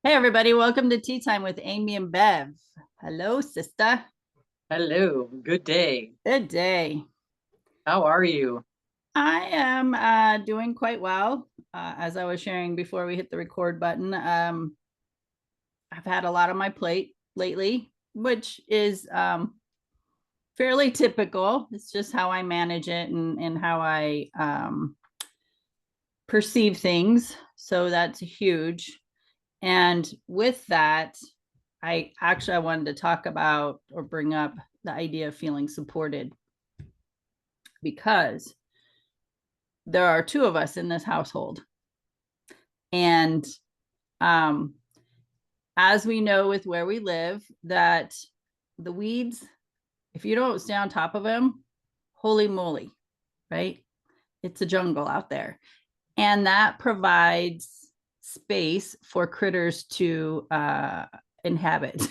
Hey everybody, welcome to Tea Time with Amy and Bev. Hello, sister. Hello, good day. Good day. How are you? I am doing quite well. As I was sharing before we hit the record button, I've had a lot on my plate lately, which is fairly typical. It's just how I manage it and how I perceive things. So that's huge. And with that, I wanted to talk about or bring up the idea of feeling supported because there are two of us in this household. And um, as we know with where we live, that the weeds, if you don't stay on top of them, holy moly, right? It's a jungle out there. And that provides space for critters to inhabit.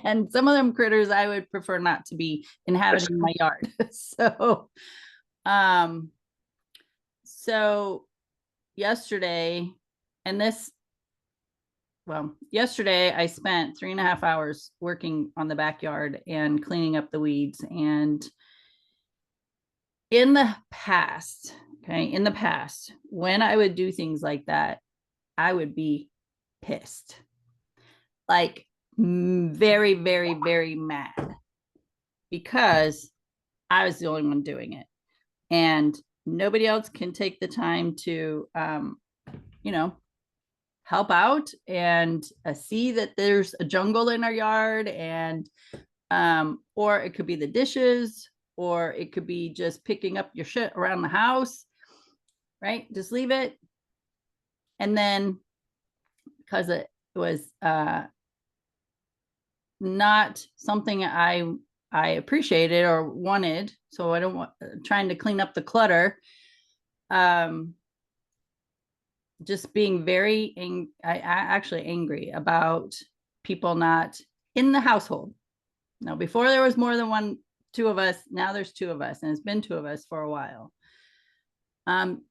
And some of them critters I would prefer not to be inhabiting my yard. Um, so yesterday, and this, well, yesterday I spent 3.5 hours working on the backyard and cleaning up the weeds. And in the past, okay, in the past, when I would do things like that, I would be pissed, like very, very, very mad because I was the only one doing it. And nobody else can take the time to, you know, help out and see that there's a jungle in our yard. And or it could be the dishes, or it could be just picking up your shit around the house, right? Just leave it. And then because it was not something I appreciated or wanted, so I don't want trying to clean up the clutter. um just being very actually angry about people not in the household. Now, before there was more than one, two of us. Now there's two of us, and it's been two of us for a while. Um,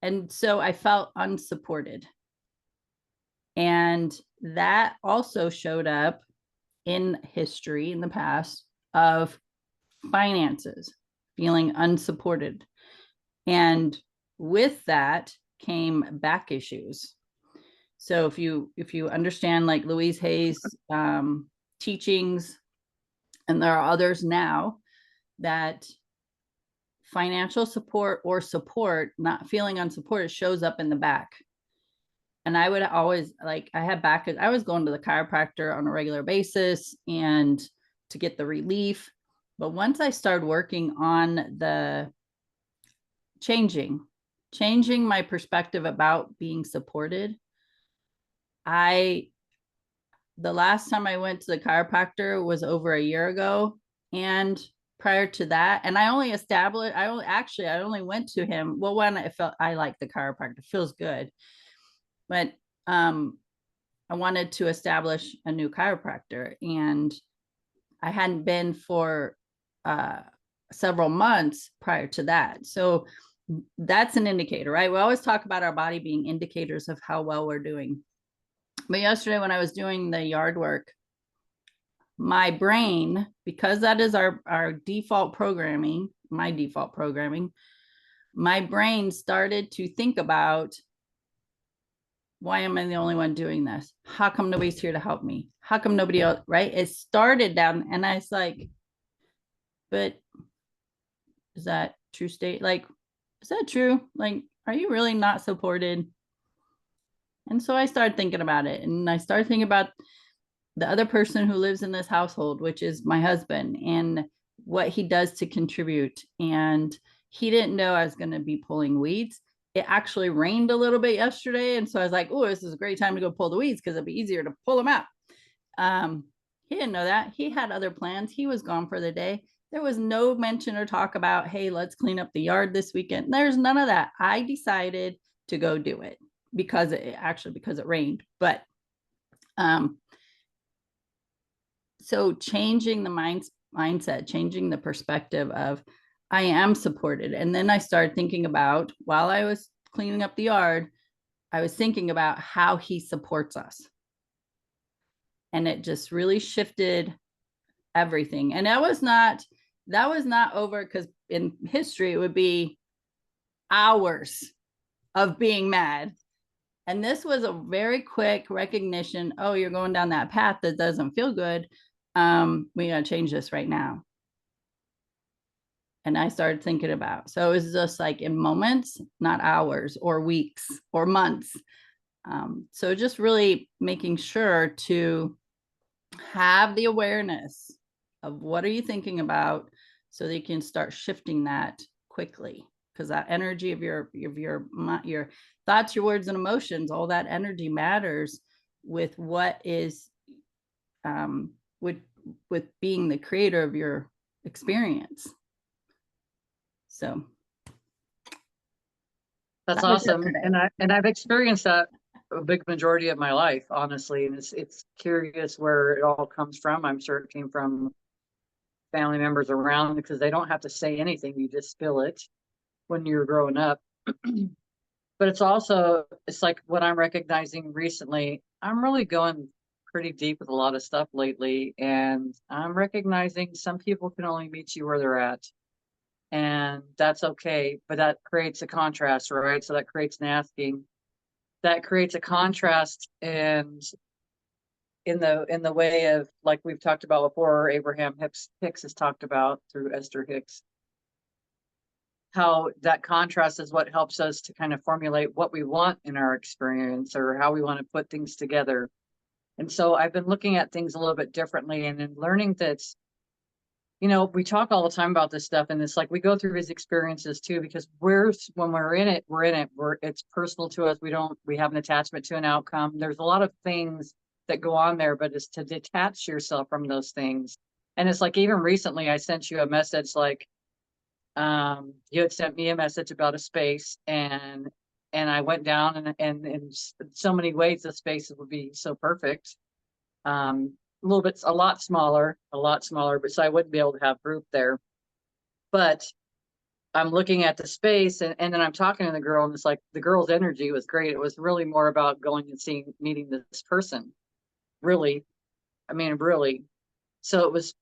and so I felt unsupported, and that also showed up in history in the past of finances, feeling unsupported, and with that came back issues. So if you understand like Louise Hay's teachings, and there are others now, that financial support or support, not feeling unsupported, shows up in the back. And I would always, like, I had back, I was going to the chiropractor on a regular basis and to get the relief. But once I started working on the changing, changing my perspective about being supported, I, the last time I went to the chiropractor was over a year ago. And prior to that, and I only went to him. Well, when I felt I like the chiropractor, feels good. But I wanted to establish a new chiropractor, and I hadn't been for uh, several months prior to that. So that's an indicator, right? We always talk about our body being indicators of how well we're doing. But yesterday, when I was doing the yard work, my brain, because that is our default programming, my default programming, my brain started to think about, why am I the only one doing this? How come nobody's here to help me? How come nobody else? Right? It started down, and I was like, but is that true state? Like, is that true? Like, are you really not supported? And so I started thinking about it, and I started thinking about the other person who lives in this household, which is my husband, and what he does to contribute. And he didn't know I was going to be pulling weeds. It actually rained a little bit yesterday. And so I was like, oh, this is a great time to go pull the weeds because it'll be easier to pull them out. Um, he didn't know that. He had other plans. He was gone for the day. There was no mention or talk about, hey, let's clean up the yard this weekend. There's none of that. I decided to go do it because it rained. But um, so changing the mindset, changing the perspective of I am supported. And then I started thinking about, while I was cleaning up the yard, I was thinking about how he supports us. And it just really shifted everything. And that was not over, because in history it would be hours of being mad. And this was a very quick recognition. Oh, you're going down that path that doesn't feel good. We got to change this right now. And I started thinking about, so it was just like in moments, not hours or weeks or months. So just really making sure to have the awareness of what are you thinking about, so that you can start shifting that quickly, because that energy of your thoughts, your words and emotions, all that energy matters with what is with being the creator of your experience. So That's awesome. And I've experienced that a big majority of my life, honestly. And it's curious where it all comes from. I'm sure it came from family members around, because they don't have to say anything. You just feel it when you're growing up. But it's like what I'm recognizing recently. I'm really going pretty deep with a lot of stuff lately. And I'm recognizing some people can only meet you where they're at. And that's okay. But that creates a contrast, right? So that creates an asking. That creates a contrast, and in the way of, like we've talked about before, Abraham Hicks has talked about through Esther Hicks, how that contrast is what helps us to kind of formulate what we want in our experience, or how we want to put things together. And so I've been looking at things a little bit differently, and in learning that, we talk all the time about this stuff, and it's like we go through these experiences too, because when we're in it, it's personal to us. We have an attachment to an outcome. There's a lot of things that go on there, but it's to detach yourself from those things. And it's like, even recently I sent you a message, like, you had sent me a message about a space, and I went down, and in so many ways the space would be so perfect. A lot smaller, but so I wouldn't be able to have group there. But I'm looking at the space, and then I'm talking to the girl, and it's like the girl's energy was great. It was really more about going and meeting this person. Really, I mean, really. So it was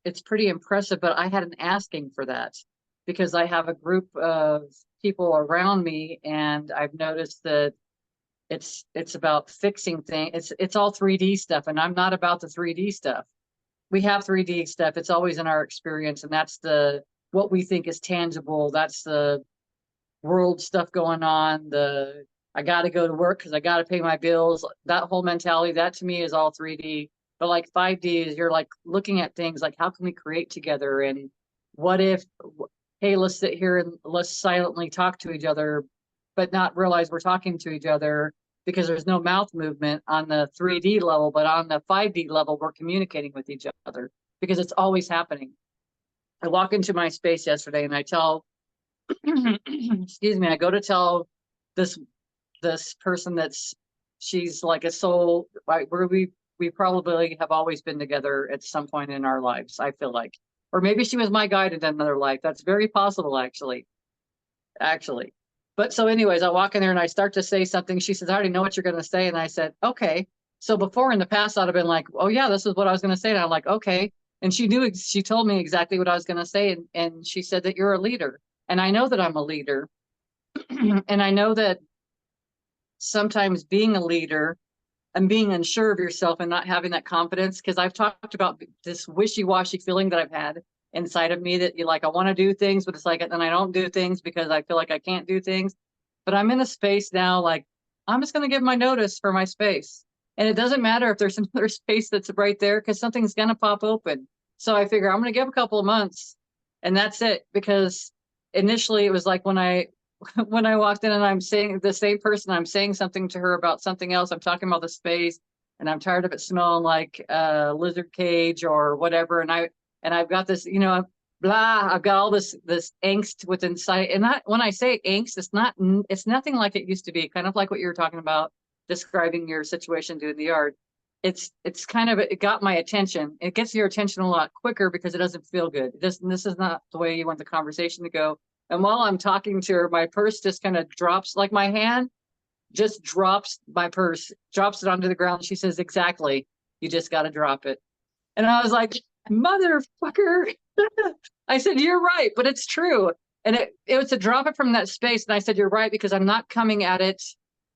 it's pretty impressive, but I hadn't asking for that, because I have a group of people around me, and I've noticed that it's about fixing things. It's all 3D stuff, and I'm not about the 3D stuff. We have 3D stuff. It's always in our experience, and that's what we think is tangible. That's the world stuff going on. I got to go to work because I got to pay my bills. That whole mentality, that to me is all 3D. But like 5D is, you're like looking at things like, how can we create together? And what if, hey, let's sit here and let's silently talk to each other, but not realize we're talking to each other, because there's no mouth movement on the 3D level, but on the 5D level, we're communicating with each other, because it's always happening. I walk into my space yesterday, and I tell, excuse me, I go to tell this person she's like a soul, where we probably have always been together at some point in our lives, I feel like. Or maybe she was my guide in another life. That's very possible, actually. But so anyways, I walk in there and I start to say something. She says, I already know what you're going to say. And I said, okay. So before, in the past, I'd have been like, oh yeah, this is what I was going to say. And I'm like, okay. And she told me exactly what I was going to say. And she said that you're a leader. And I know that I'm a leader. And I know that sometimes being a leader and being unsure of yourself and not having that confidence, because I've talked about this wishy-washy feeling that I've had inside of me, that I want to do things, but it's like, then I don't do things because I feel like I can't do things. But I'm in a space now, like, I'm just going to give my notice for my space. And it doesn't matter if there's another space that's right there, because something's going to pop open. So I figure I'm going to give a couple of months, and that's it. Because initially it was like, when I walked in and I'm saying the same person, I'm saying something to her about something else. I'm talking about the space, and I'm tired of it smelling like a lizard cage or whatever. And I've got this, blah, I've got all this angst within inside. And when I say angst, it's nothing like it used to be. Kind of like what you were talking about, describing your situation doing the yard. It's kind of, it got my attention. It gets your attention a lot quicker because it doesn't feel good. This is not the way you want the conversation to go. And while I'm talking to her, my purse just kind of drops, like my hand just drops my purse, drops it onto the ground. She says, exactly. You just got to drop it. And I was like, motherfucker. I said, you're right, but it's true. And it was to drop it from that space. And I said, you're right, because I'm not coming at it.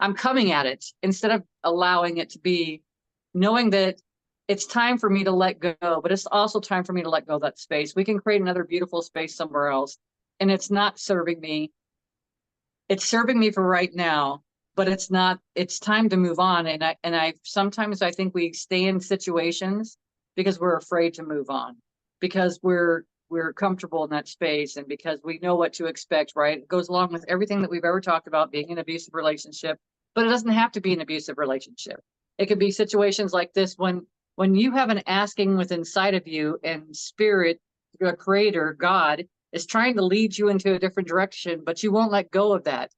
I'm coming at it instead of allowing it to be, knowing that it's time for me to let go, but it's also time for me to let go of that space. We can create another beautiful space somewhere else. And it's not serving me. It's serving me for right now, but it's not, it's time to move on. And I sometimes I think we stay in situations because we're afraid to move on, because we're comfortable in that space, and because we know what to expect, right? It goes along with everything that we've ever talked about being an abusive relationship, but it doesn't have to be an abusive relationship. It could be situations like this, when you have an asking within inside of you, and spirit, your creator, God, is trying to lead you into a different direction, but you won't let go of that.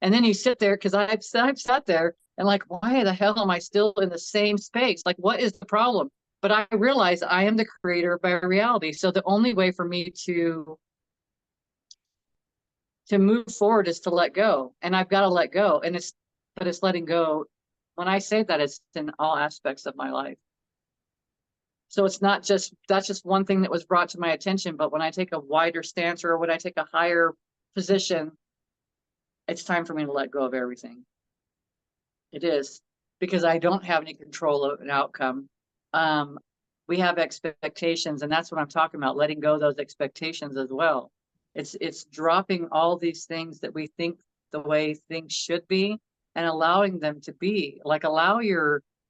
And then you sit there, because I've sat there and like, why the hell am I still in the same space? Like, what is the problem? But I realize I am the creator of my reality. So the only way for me to move forward is to let go. And I've got to let go. And it's letting go. When I say that, it's in all aspects of my life. So it's not just, that's just one thing that was brought to my attention. But when I take a wider stance, or when I take a higher position, it's time for me to let go of everything. It is, because I don't have any control of an outcome. We have expectations, and that's what I'm talking about, letting go of those expectations as well. It's dropping all these things that we think the way things should be, and allowing them to be. Like,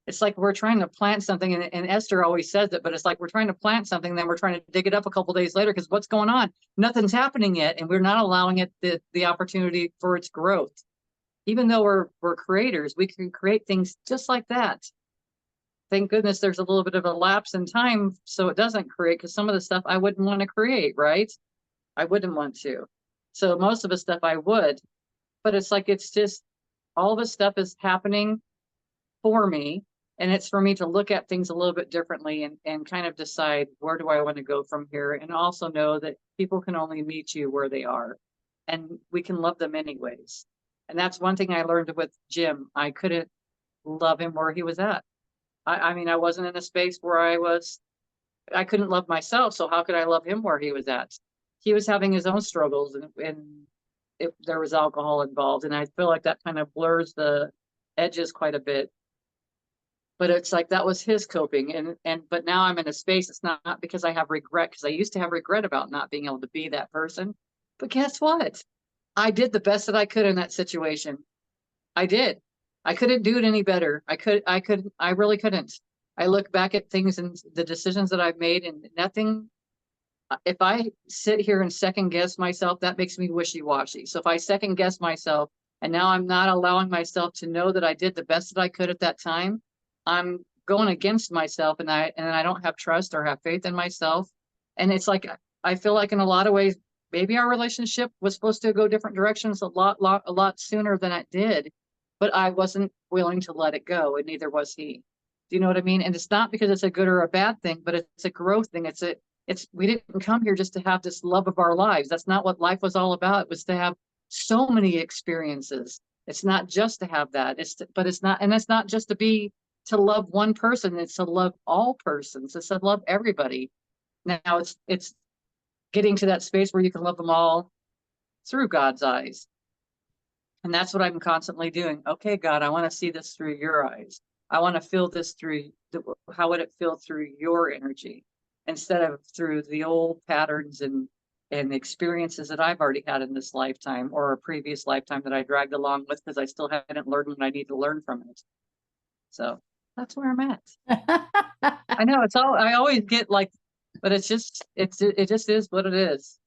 it's like we're trying to plant something, and Esther always says it, but it's like we're trying to plant something, then we're trying to dig it up a couple days later, because what's going on? Nothing's happening yet, and we're not allowing it the opportunity for its growth. Even though we're creators, we can create things just like that. Thank goodness there's a little bit of a lapse in time so it doesn't create, because some of the stuff I wouldn't want to create, right? I wouldn't want to. So most of the stuff I would, but it's like, it's just, all this stuff is happening for me. And it's for me to look at things a little bit differently, and kind of decide, where do I want to go from here? And also know that people can only meet you where they are, and we can love them anyways. And that's one thing I learned with Jim. I couldn't love him where he was at. I mean, I wasn't in a space where I couldn't love myself. So how could I love him where he was at? He was having his own struggles, and there was alcohol involved. And I feel like that kind of blurs the edges quite a bit. But it's like, that was his coping. But now I'm in a space, it's not because I have regret, because I used to have regret about not being able to be that person. But guess what? I did the best that I could in that situation. I did. I couldn't do it any better. I really couldn't. I look back at things and the decisions that I've made, and nothing, if I sit here and second guess myself, that makes me wishy-washy. So if I second guess myself, and now I'm not allowing myself to know that I did the best that I could at that time, I'm going against myself, and I don't have trust or have faith in myself. And it's like, I feel like in a lot of ways, maybe our relationship was supposed to go different directions a lot sooner than it did, but I wasn't willing to let it go, and neither was he. Do you know what I mean? And it's not because it's a good or a bad thing, but it's a growth thing. We didn't come here just to have this love of our lives. That's not what life was all about. It was to have so many experiences. It's not just to have that. But it's not, and it's not just to love one person. It's to love all persons. It's to love everybody. Now it's getting to that space where you can love them all through God's eyes. And that's what I'm constantly doing. Okay, God, I want to see this through your eyes. I want to feel this through, how would it feel through your energy, instead of through the old patterns and experiences that I've already had in this lifetime, or a previous lifetime that I dragged along with, because I still hadn't learned what I need to learn from it. So that's where I'm at. I know I always get like, but it just is what it is.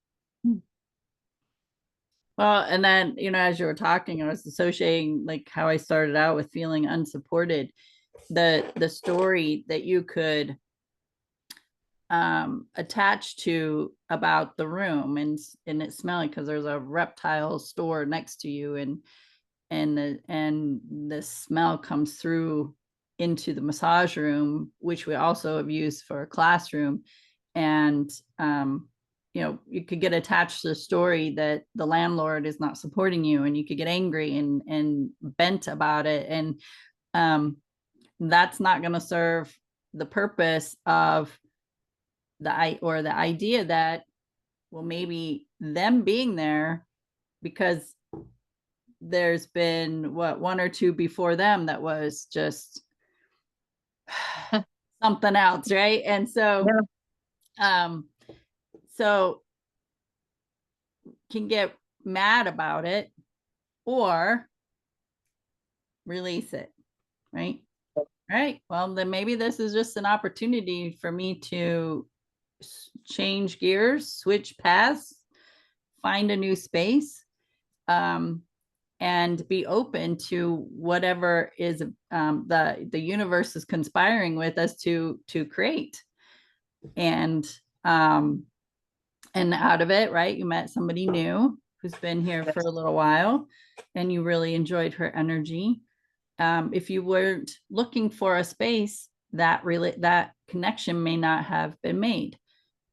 Well, and then, as you were talking, I was associating like how I started out with feeling unsupported. The story that you could attach to about the room, and it's smelling because there's a reptile store next to you, and the smell comes through into the massage room, which we also have used for a classroom. And you could get attached to the story that the landlord is not supporting you, and you could get angry and bent about it. And that's not going to serve the purpose of the idea that, well, maybe them being there because there's been one or two before them that was just something else, right? And so so can get mad about it or release it, right? Right. Well, then maybe this is just an opportunity for me to change gears, switch paths, find a new space, and be open to whatever is the universe is conspiring with us to create. And out of it, right, you met somebody new who's been here for a little while, and you really enjoyed her energy. If you weren't looking for a space, that connection may not have been made.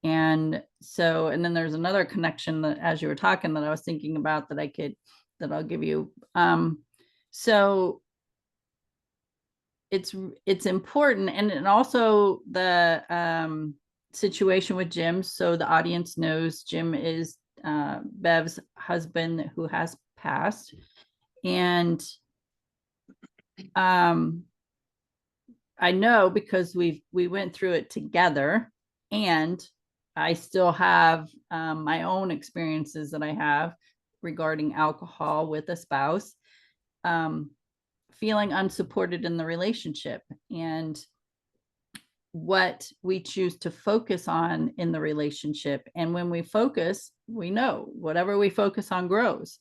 And so, and then there's another connection that, as you were talking, that I was thinking about that I'll give you. So it's important. And also the situation with Jim. So the audience knows Jim is Bev's husband who has passed. And I know because we went through it together, and I still have my own experiences that I have regarding alcohol with a spouse, feeling unsupported in the relationship, and what we choose to focus on in the relationship. And when we focus, we know whatever we focus on grows.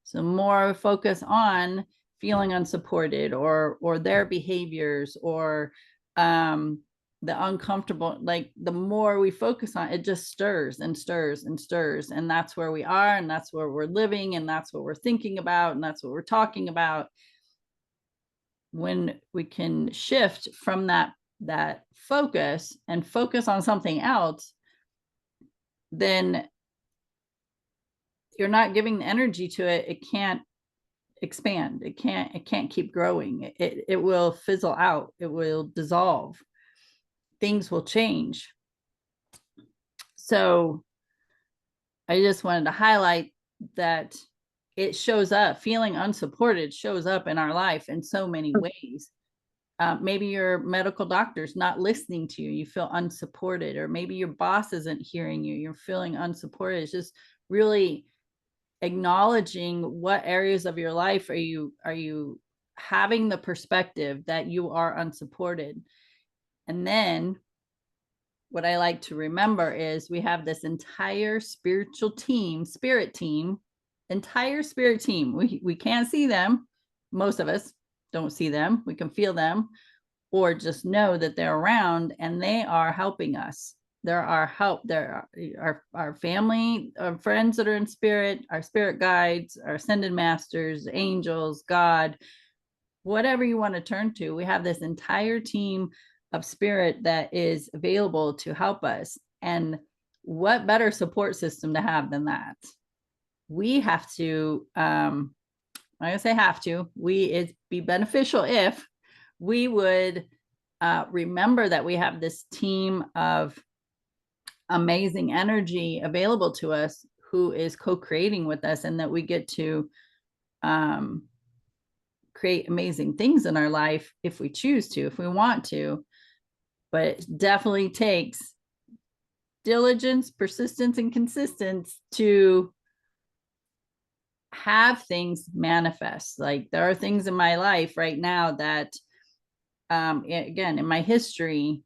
So more focus on feeling unsupported or their behaviors or the uncomfortable, like the more we focus on it, just stirs and stirs and stirs. And that's where we are, and that's where we're living, and that's what we're thinking about, and that's what we're talking about. When we can shift from that focus and focus on something else, then you're not giving the energy to it. It can't expand. It can't keep growing. It will fizzle out. It will dissolve. Things will change. So I just wanted to highlight that it shows up. Feeling unsupported shows up in our life in so many ways. Maybe your medical doctor's not listening to you. You feel unsupported, or maybe your boss isn't hearing you. You're feeling unsupported. It's just really acknowledging what areas of your life are you having the perspective that you are unsupported. And then what I like to remember is we have this entire spirit team. We can't see them. Most of us don't see them. We can feel them, or just know that they're around, and they are helping us. There are help. There are our family, our friends that are in spirit, our spirit guides, our ascended masters, angels, God, whatever you want to turn to. We have this entire team of spirit that is available to help us. And what better support system to have than that? We have to, I'm going to say have to, it'd be beneficial if we would remember that we have this team of amazing energy available to us who is co-creating with us, and that we get to create amazing things in our life if we choose to, if we want to. But it definitely takes diligence, persistence, and consistency to have things manifest. Like there are things in my life right now that again, in my history,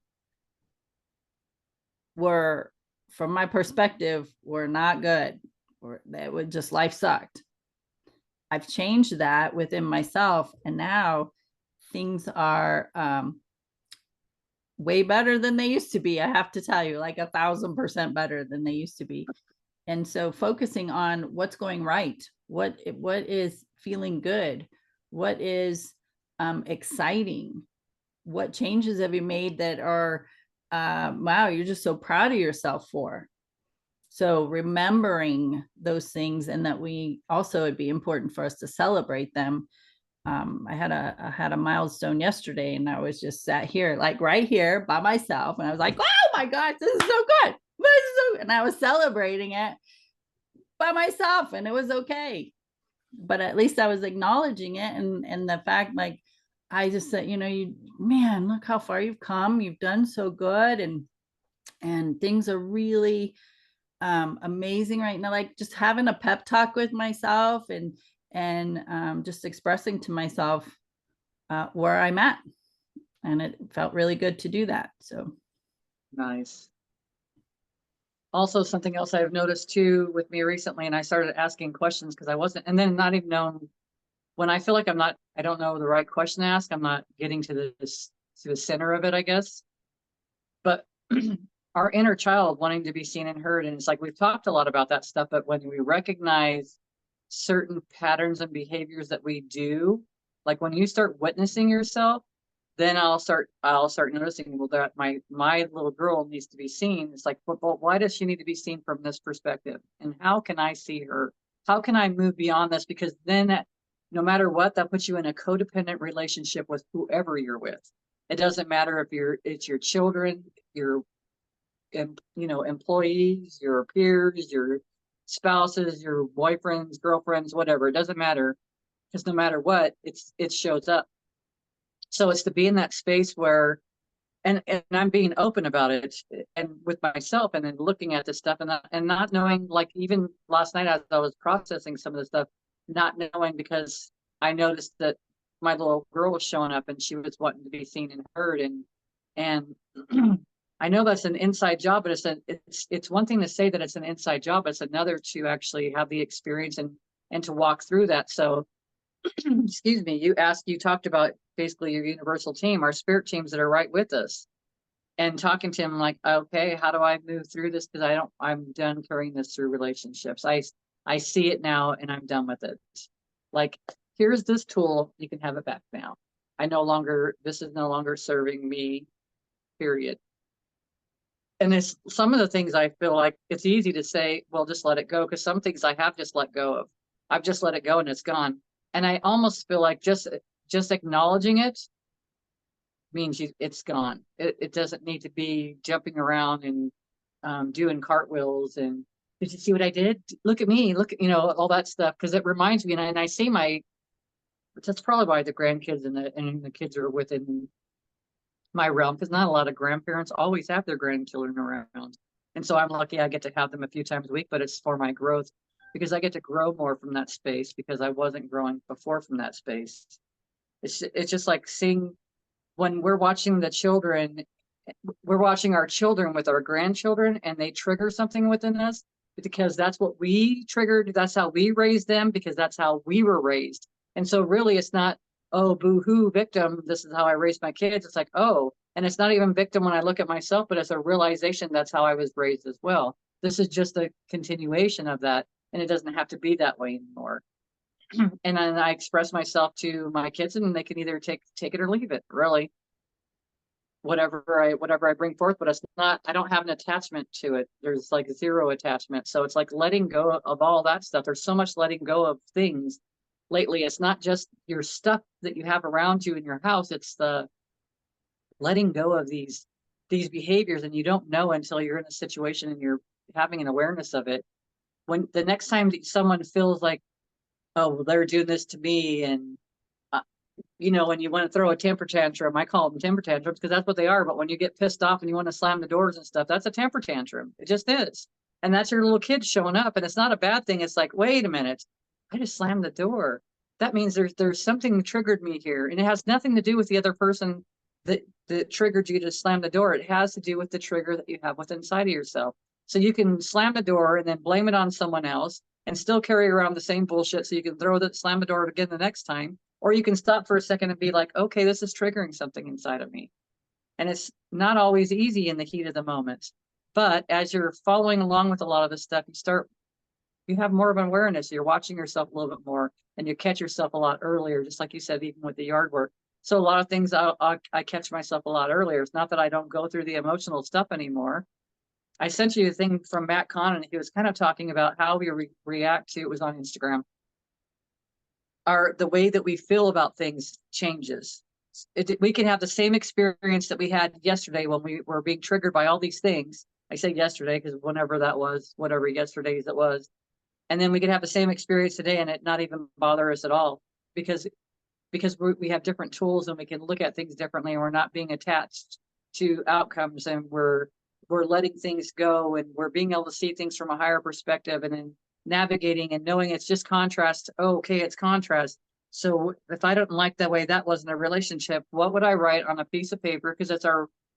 were, from my perspective, were not good, or that would just, life sucked. I've changed that within myself, and now things are way better than they used to be. I have to tell you, like 1,000% better than they used to be. And so focusing on what's going right, what is feeling good, what is exciting, what changes have you made that are wow, you're just so proud of yourself for. So remembering those things, and that we also, it'd be important for us to celebrate them. I had a milestone yesterday, and I was just sat here, like right here by myself, and I was like, oh my gosh, this is so good. And I was celebrating it by myself, and it was okay. But at least I was acknowledging it, and the fact, like, I just said, you, man, look how far you've come. You've done so good, and things are really amazing right now. Like, just having a pep talk with myself, and just expressing to myself where I'm at, and it felt really good to do that. So Nice. Also, something else I've noticed too with me recently, and I started asking questions because I wasn't, and then not even knowing, when I feel like I don't know the right question to ask, I'm not getting to the center of it, I guess. But our inner child wanting to be seen and heard, and it's like we've talked a lot about that stuff, but when we recognize certain patterns and behaviors that we do, like when you start witnessing yourself, then I'll start noticing, well, that my little girl needs to be seen. It's like, well, why does she need to be seen from this perspective? And how can I see her? How can I move beyond this? Because then no matter what, that puts you in a codependent relationship with whoever you're with. It doesn't matter if it's your children, your employees, your peers, your spouses, your boyfriends, girlfriends, whatever. It doesn't matter, because no matter what, it shows up. So it's to be in that space where, and I'm being open about it, and with myself, and then looking at this stuff, and not knowing, like even last night as I was processing some of the stuff, not knowing, because I noticed that my little girl was showing up and she was wanting to be seen and heard, and I know that's an inside job, but it's one thing to say that it's an inside job, but it's another to actually have the experience and to walk through that. So excuse me, you talked about basically your universal team, our spirit teams that are right with us, and talking to him like, okay, how do I move through this? Because I'm done carrying this through relationships. I see it now and I'm done with it. Like, here's this tool, you can have it back now. This is no longer serving me, period. And it's some of the things I feel like it's easy to say, well, just let it go. Because some things I have just let go of. I've just let it go and it's gone. And I almost feel like just acknowledging it means it's gone. It doesn't need to be jumping around and doing cartwheels and, did you see what I did? Look at me, look, all that stuff. Because it reminds me, and I see that's probably why the grandkids and the kids are within my realm, because not a lot of grandparents always have their grandchildren around. And so I'm lucky I get to have them a few times a week, but it's for my growth, because I get to grow more from that space, because I wasn't growing before from that space. It's just like seeing, when we're watching we're watching our children with our grandchildren, and they trigger something within us, because that's what we triggered. That's how we raised them, because that's how we were raised. And so really it's not, oh, boo-hoo, victim, this is how I raised my kids. It's like, oh, and it's not even victim when I look at myself, but it's a realization that's how I was raised as well. This is just a continuation of that, and it doesn't have to be that way anymore. And then I express myself to my kids, and they can either take it or leave it, really. Whatever I bring forth, but it's not, I don't have an attachment to it. There's like zero attachment. So it's like letting go of all that stuff. There's so much letting go of things lately. It's not just your stuff that you have around you in your house. It's the letting go of these behaviors, and you don't know until you're in a situation and you're having an awareness of it. When the next time that someone feels like, oh, well, they're doing this to me, and when you want to throw a temper tantrum, I call them temper tantrums because that's what they are. But when you get pissed off and you want to slam the doors and stuff, that's a temper tantrum. It just is. And that's your little kid showing up. And it's not a bad thing. It's like, wait a minute, I just slammed the door. That means there's something triggered me here. And it has nothing to do with the other person that triggered you to slam the door. It has to do with the trigger that you have within inside of yourself. So you can slam the door and then blame it on someone else and still carry around the same bullshit. So you can slam the door again the next time. Or you can stop for a second and be like, okay, this is triggering something inside of me. And it's not always easy in the heat of the moment. But as you're following along with a lot of this stuff, you have more of an awareness. You're watching yourself a little bit more, and you catch yourself a lot earlier, just like you said, even with the yard work. So a lot of things I catch myself a lot earlier. It's not that I don't go through the emotional stuff anymore. I sent you a thing from Matt Kahn, and he was kind of talking about how we react to, it was on Instagram, the way that we feel about things changes. We can have the same experience that we had yesterday when we were being triggered by all these things. I say yesterday because whenever that was, whatever yesterday's it was. And then we could have the same experience today and it not even bother us at all because we have different tools and we can look at things differently, and we're not being attached to outcomes, and we're letting things go, and we're being able to see things from a higher perspective, and then navigating and knowing it's just contrast. Oh, okay, it's contrast. So if I don't like the way that was in a relationship, what would I write on a piece of paper? Because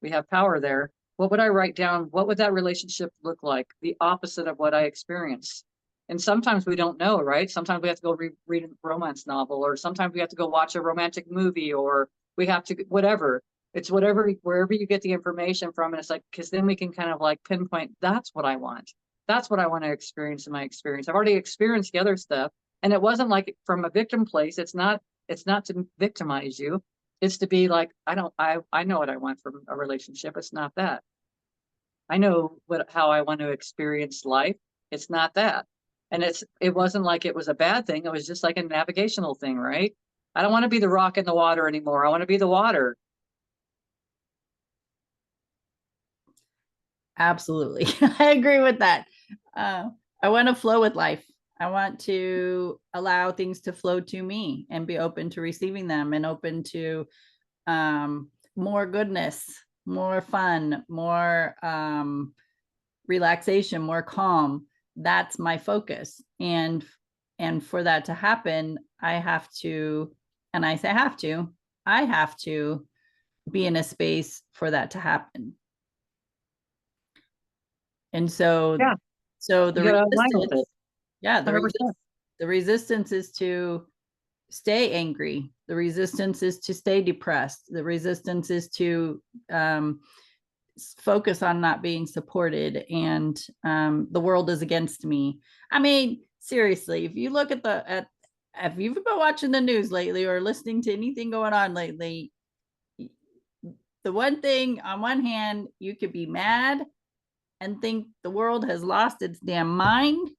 we have power there. What would I write down? What would that relationship look like? The opposite of what I experienced. And sometimes we don't know, right? Sometimes we have to go read a romance novel, or sometimes we have to go watch a romantic movie, or we have to, whatever. It's whatever, wherever you get the information from. And it's like, because then we can kind of like pinpoint, that's what I want. That's what I want to experience in my experience. I've already experienced the other stuff. And it wasn't like from a victim place. It's not to victimize you. It's to be like, I know what I want from a relationship. It's not that. I know how I want to experience life. It's not that. And it wasn't like it was a bad thing. It was just like a navigational thing, right? I don't want to be the rock in the water anymore. I want to be the water. Absolutely. I agree with that. I want to flow with life. I want to allow things to flow to me and be open to receiving them, and open to more goodness, more fun, more relaxation, more calm. That's my focus. And for that to happen, I have to, and I say I have to be in a space for that to happen. And so, Yeah. so the resistance, yeah, the resistance is to stay angry. The resistance is to stay depressed. The resistance is to focus on not being supported, and the world is against me. I mean, seriously, if you look at if you've been watching the news lately or listening to anything going on lately, the one thing, on one hand, you could be mad and think the world has lost its damn mind,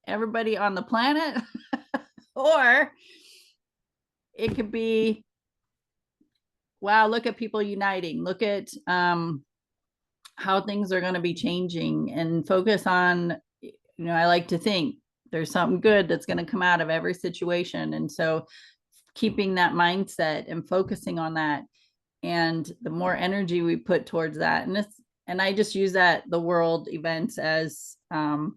everybody on the planet, or it could be, wow, look at people uniting, look at how things are going to be changing, and focus on, I like to think there's something good that's going to come out of every situation. And so keeping that mindset and focusing on that, and the more energy we put towards that, and I just use that, the world events, as an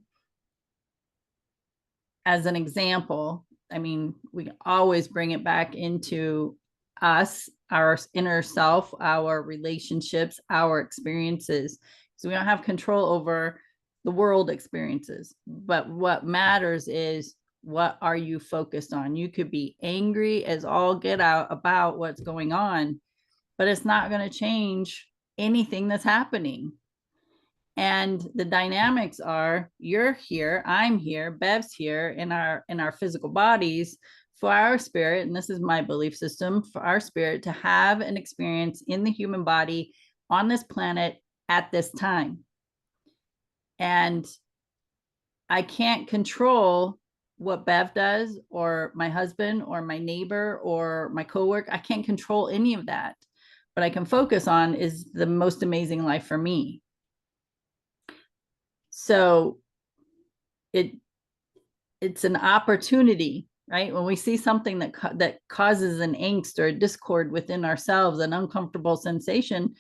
example. I mean, we always bring it back into us, our inner self, our relationships, our experiences. So we don't have control over the world experiences, but what matters is, what are you focused on? You could be angry as all get out about what's going on, but it's not going to change anything that's happening. And the dynamics are, you're here, I'm here, Bev's here in our physical bodies, for our spirit, and this is my belief system, for our spirit to have an experience in the human body on this planet at this time. And I can't control what Bev does, or my husband, or my neighbor, or my coworker. I can't control any of that. What I can focus on is the most amazing life for me. So it's an opportunity, right? When we see something that causes an angst or a discord within ourselves, an uncomfortable sensation,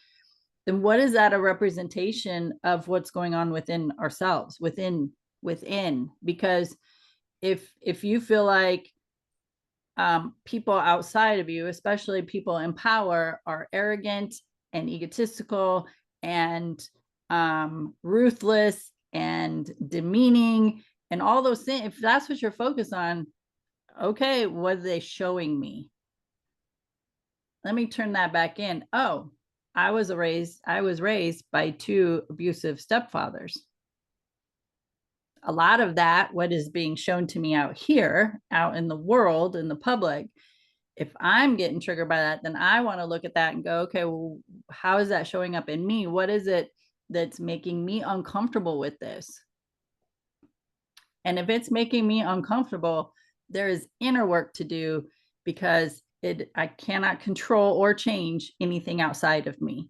then what is that a representation of what's going on within ourselves, within? Because if you feel like people outside of you, especially people in power, are arrogant and egotistical and ruthless and demeaning and all those things, if that's what you're focused on, okay, what are they showing me? Let me turn that back in. Oh, I was raised by two abusive stepfathers. A lot of that, what is being shown to me out here, out in the world, in the public, if I'm getting triggered by that, then I want to look at that and go, okay, well, how is that showing up in me? What is it that's making me uncomfortable with this? And if it's making me uncomfortable, there is inner work to do, because I cannot control or change anything outside of me.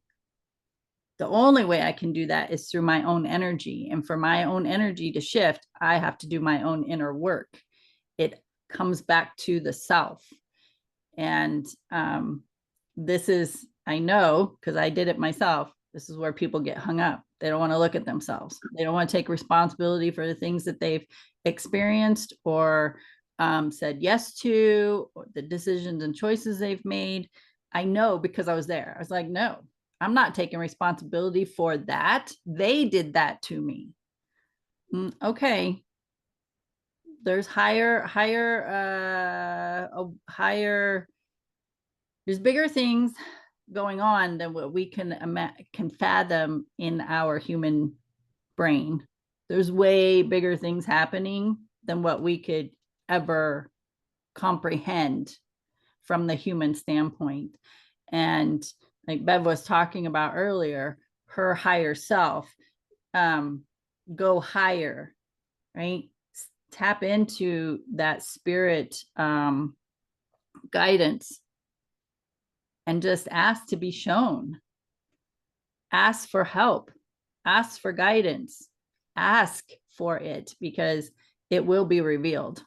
The only way I can do that is through my own energy. And for my own energy to shift, I have to do my own inner work. It comes back to the self. And this is, I know, because I did it myself, this is where people get hung up. They don't want to look at themselves. They don't want to take responsibility for the things that they've experienced or said yes to, or the decisions and choices they've made. I know, because I was there. I was like, no, I'm not taking responsibility for that. They did that to me. Okay. There's higher, there's bigger things going on than what we can fathom in our human brain. There's way bigger things happening than what we could ever comprehend from the human standpoint. And like Bev was talking about earlier, her higher self, go higher, right? Tap into that spirit guidance and just ask to be shown. Ask for help, ask for guidance, ask for it, because it will be revealed.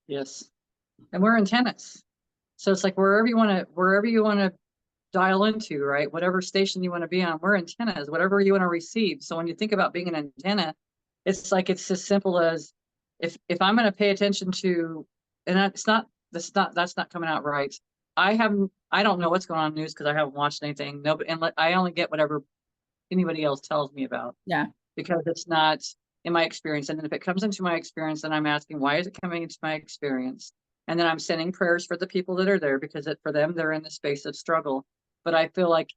Yes. And we're antennas. So it's like wherever you want to dial into, right? Whatever station you want to be on, we're antennas, whatever you want to receive. So when you think about being an antenna, it's like, it's as simple as if I'm going to pay attention to, and that's not coming out right. I don't know what's going on in the news because I haven't watched anything. No, and I only get whatever anybody else tells me about. Yeah. Because it's not in my experience. And then if it comes into my experience, then I'm asking, why is it coming into my experience? And then I'm sending prayers for the people that are there, because for them, they're in the space of struggle. But I feel like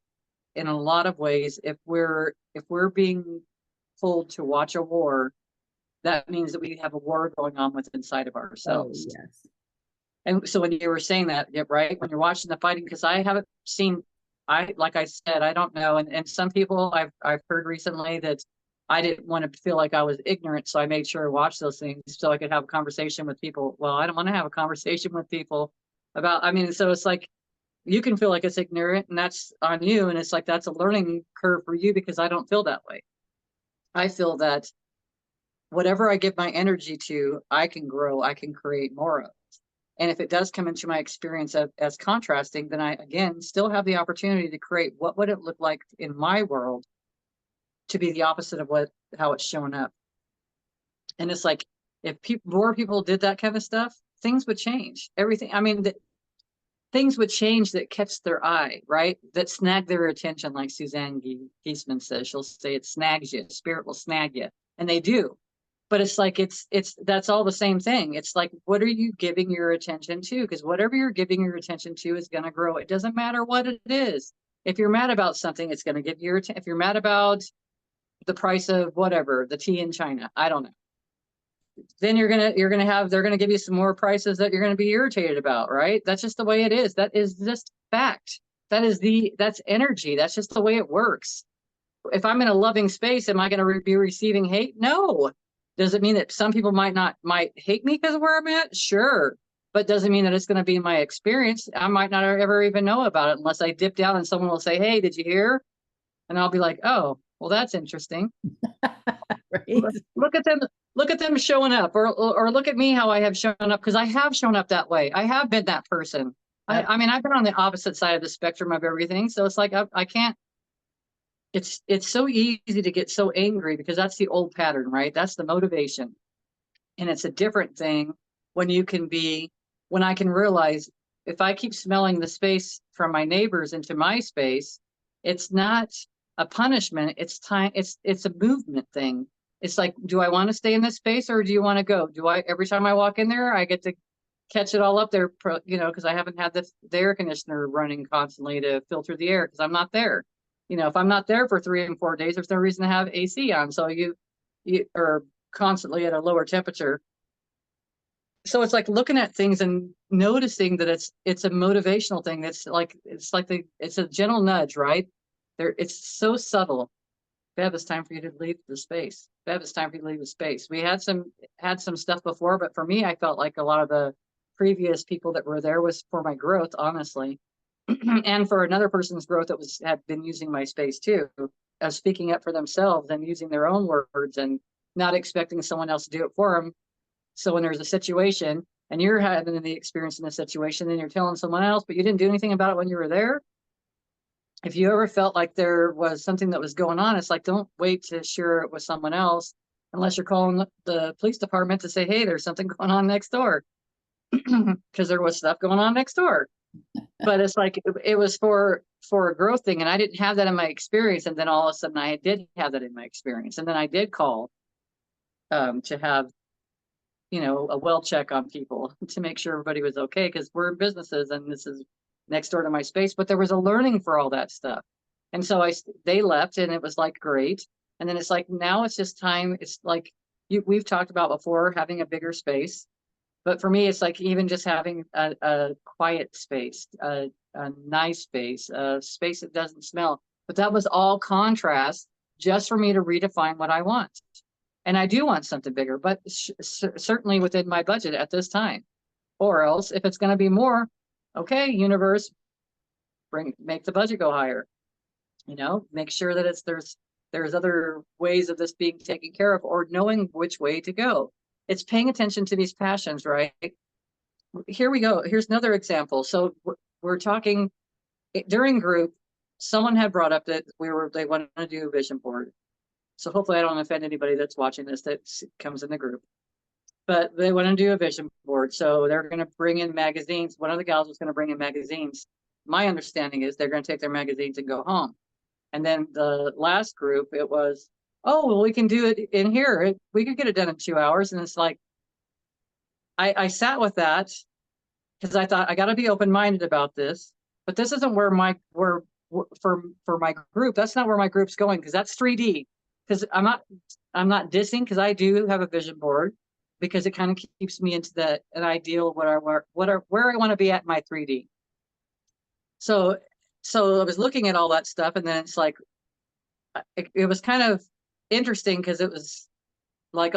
in a lot of ways, if we're being told to watch a war, that means that we have a war going on with inside of ourselves. Oh, yes. And so when you were saying that, yeah, right, when you're watching the fighting, because I haven't seen, like I said, I don't know. And some people I've heard recently that I didn't want to feel like I was ignorant. So I made sure to watch those things so I could have a conversation with people. Well, I don't want to have a conversation with people about, so it's like, you can feel like it's ignorant and that's on you. And it's like, that's a learning curve for you, because I don't feel that way. I feel that whatever I give my energy to, I can grow, I can create more of. And if it does come into my experience as contrasting, then I, again, still have the opportunity to create what would it look like in my world to be the opposite of how it's shown up. And it's like, if more people did that kind of stuff, things would change. Everything, things would change that catch their eye, right? That snag their attention, like Suzanne Giesemann says. She'll say it snags you, spirit will snag you. And they do. But it's like, that's all the same thing. It's like, what are you giving your attention to? Because whatever you're giving your attention to is going to grow. It doesn't matter what it is. If you're mad about something, it's going to give your attention. If you're mad about the price of whatever, the tea in China, I don't know. Then they're going to give you some more prices that you're going to be irritated about, right? That's just the way it is. That is just fact. That's energy. That's just the way it works. If I'm in a loving space, am I going to be receiving hate? No. Does it mean that some people might hate me because of where I'm at? Sure. But doesn't mean that it's going to be my experience. I might not ever even know about it unless I dip down and someone will say, hey, did you hear? And I'll be like, oh, well, that's interesting. Right. Look at them showing up, or look at me, how I have shown up, because I have shown up that way. I have been that person. Yep. I've been on the opposite side of the spectrum of everything. So it's like, I can't, it's so easy to get so angry because that's the old pattern, right? That's the motivation. And it's a different thing when I can realize, if I keep smelling the space from my neighbors into my space, it's not a punishment. It's time. It's a movement thing. It's like, do I want to stay in this space or do you want to go? Every time I walk in there, I get to catch it all up there, because I haven't had the air conditioner running constantly to filter the air because I'm not there. If I'm not there for 3 and 4 days, there's no reason to have AC on. So you are constantly at a lower temperature. So it's like looking at things and noticing that it's a motivational thing. It's a gentle nudge, right? It's so subtle. Bev, it's time for you to leave the space. Bev, it's time for you to leave the space. We had some stuff before, but for me, I felt like a lot of the previous people that were there was for my growth, honestly. And for another person's growth that had been using my space too, speaking up for themselves and using their own words and not expecting someone else to do it for them. So when there's a situation and you're having the experience in a situation and you're telling someone else, but you didn't do anything about it when you were there. If you ever felt like there was something that was going on, it's like, don't wait to share it with someone else unless you're calling the police department to say, hey, there's something going on next door. Because there was stuff going on next door. But it's like, it was for a growth thing. And I didn't have that in my experience. And then all of a sudden I did have that in my experience. And then I did call to have, a well check on people to make sure everybody was okay. Because we're in businesses and this is next door to my space. But there was a learning for all that stuff. And so they left and it was like, great. And then it's like, now it's just time. It's like we've talked about before, having a bigger space. But for me, it's like even just having a quiet space, a nice space, a space that doesn't smell. But that was all contrast just for me to redefine what I want. And I do want something bigger, but certainly within my budget at this time. Or else if it's going to be more, okay, universe, make the budget go higher. Make sure that there's other ways of this being taken care of, or knowing which way to go. It's paying attention to these passions, right? Here we go. Here's another example. So we're talking during group, someone had brought up that they wanted to do a vision board. So hopefully I don't offend anybody that's watching this that comes in the group. But they want to do a vision board. So they're going to bring in magazines. One of the gals was going to bring in magazines. My understanding is they're going to take their magazines and go home. And then the last group, it was, oh, well, we can do it in here. We could get it done in 2 hours. And it's like, I sat with that because I thought I got to be open-minded about this, but this isn't for my group. That's not where my group's going, because that's 3D. Because I'm not dissing, because I do have a vision board, because it kind of keeps me into an ideal where I want to be at my 3D. So I was looking at all that stuff, and then it's like, it was kind of interesting because it was like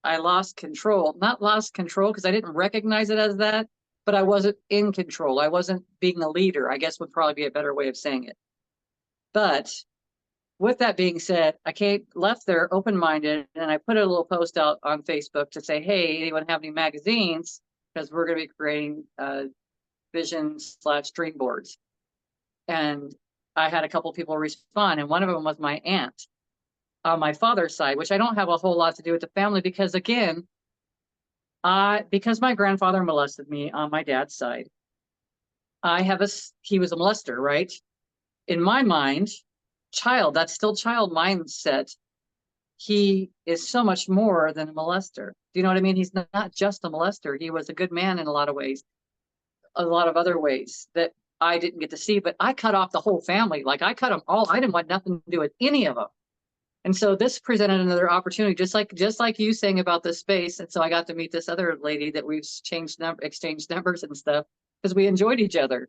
I lost control. Not lost control because I didn't recognize it as that, but I wasn't in control. I wasn't being a leader, I guess would probably be a better way of saying it. But with that being said, I left there open-minded, and I put a little post out on Facebook to say, hey, anyone have any magazines? Because we're going to be creating vision/dream boards. And I had a couple of people respond, and one of them was my aunt on my father's side, which I don't have a whole lot to do with the family, because again, because my grandfather molested me on my dad's side, he was a molester, right? In my mind, that's still child mindset. He is so much more than a molester. Do you know what I mean? He's not just a molester. He was a good man in a lot of ways, a lot of other ways that I didn't get to see, but I cut off the whole family. Like I cut them all. I didn't want nothing to do with any of them. And so this presented another opportunity, just like you saying about this space. And so I got to meet this other lady that we've exchanged numbers and stuff because we enjoyed each other.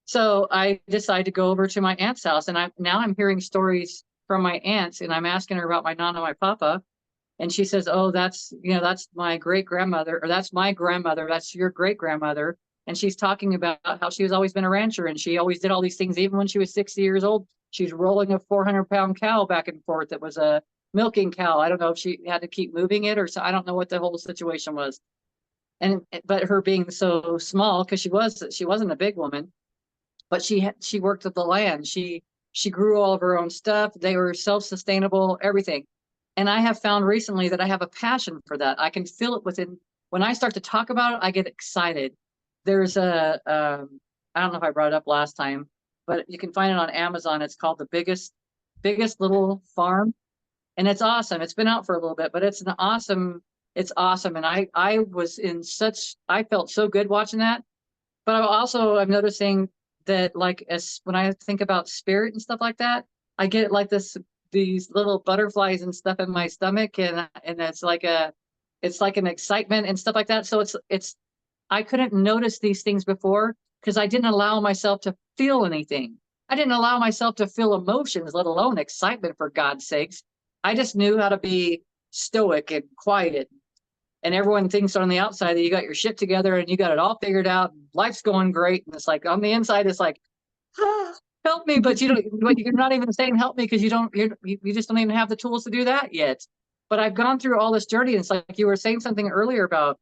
So I decided to go over to my aunt's house, and I'm hearing stories from my aunts, and I'm asking her about my nana, my papa. And she says, oh, that's my great grandmother, or that's my grandmother. That's your great grandmother. And she's talking about how she was always been a rancher, and she always did all these things. Even when she was 60 years old, she's rolling a 400-pound cow back and forth. That was a milking cow. I don't know if she had to keep moving it, or so. I don't know what the whole situation was. But her being so small, because she wasn't a big woman, but she worked with the land. She grew all of her own stuff. They were self-sustainable, everything. And I have found recently that I have a passion for that. I can feel it within. When I start to talk about it, I get excited. There's I don't know if I brought it up last time, but you can find it on Amazon. It's called The Biggest Little Farm. And it's awesome. It's been out for a little bit, but it's awesome. And I felt so good watching that. But I'm noticing that, like, when I think about spirit and stuff like that, I get like these little butterflies and stuff in my stomach, and it's like an excitement and stuff like that. So I couldn't notice these things before because I didn't allow myself to feel anything. I didn't allow myself to feel emotions, let alone excitement, for God's sakes. I just knew how to be stoic and quiet. And everyone thinks on the outside that you got your shit together and you got it all figured out. Life's going great. And it's like on the inside, it's like, ah, help me. But you're not even saying help me because you just don't even have the tools to do that yet. But I've gone through all this journey. And it's like you were saying something earlier about,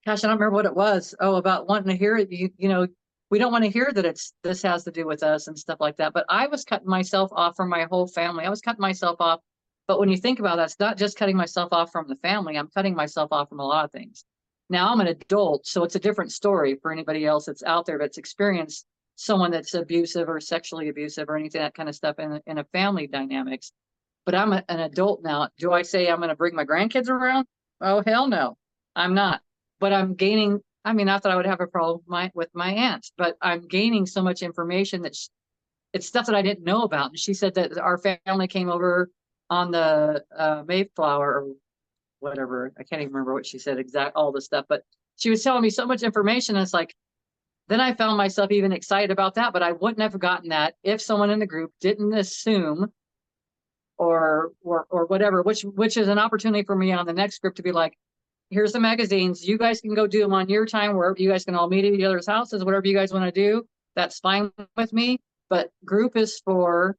gosh, I don't remember what it was. Oh, about wanting to hear it. We don't want to hear that this has to do with us and stuff like that. But I was cutting myself off from my whole family. I was cutting myself off. But when you think about that, it's not just cutting myself off from the family. I'm cutting myself off from a lot of things. Now I'm an adult, so it's a different story for anybody else that's out there that's experienced someone that's abusive or sexually abusive or anything, that kind of stuff in a family dynamics. But I'm an adult now. Do I say I'm going to bring my grandkids around? Oh, hell no, I'm not. But I'm gaining, I mean, not that I would have a problem with my aunt, but I'm gaining so much information that it's stuff that I didn't know about. And she said that our family came over on the Mayflower or whatever. I can't even remember what she said, all the stuff, but she was telling me so much information. And it's like, then I found myself even excited about that, but I wouldn't have gotten that if someone in the group didn't assume or whatever, which is an opportunity for me on the next group to be like, here's the magazines. You guys can go do them on your time, wherever you guys can all meet at each other's houses, whatever you guys want to do. That's fine with me. But group is for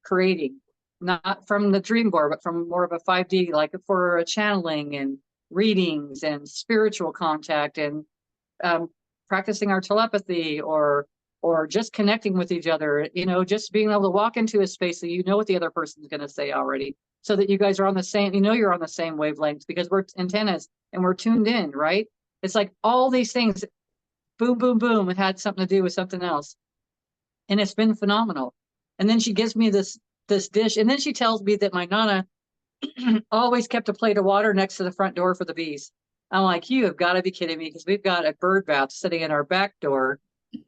creating, not from the dream board, but from more of a 5D, like for a channeling and readings and spiritual contact and practicing our telepathy or just connecting with each other, just being able to walk into a space so you know what the other person's going to say already, so that you guys are on the same, you're on the same wavelengths because we're antennas and we're tuned in, right? It's like all these things, boom, boom, boom, it had something to do with something else. And it's been phenomenal. And then she gives me this dish. And then she tells me that my Nana always kept a plate of water next to the front door for the bees. I'm like, you have got to be kidding me, because we've got a bird bath sitting in our back door.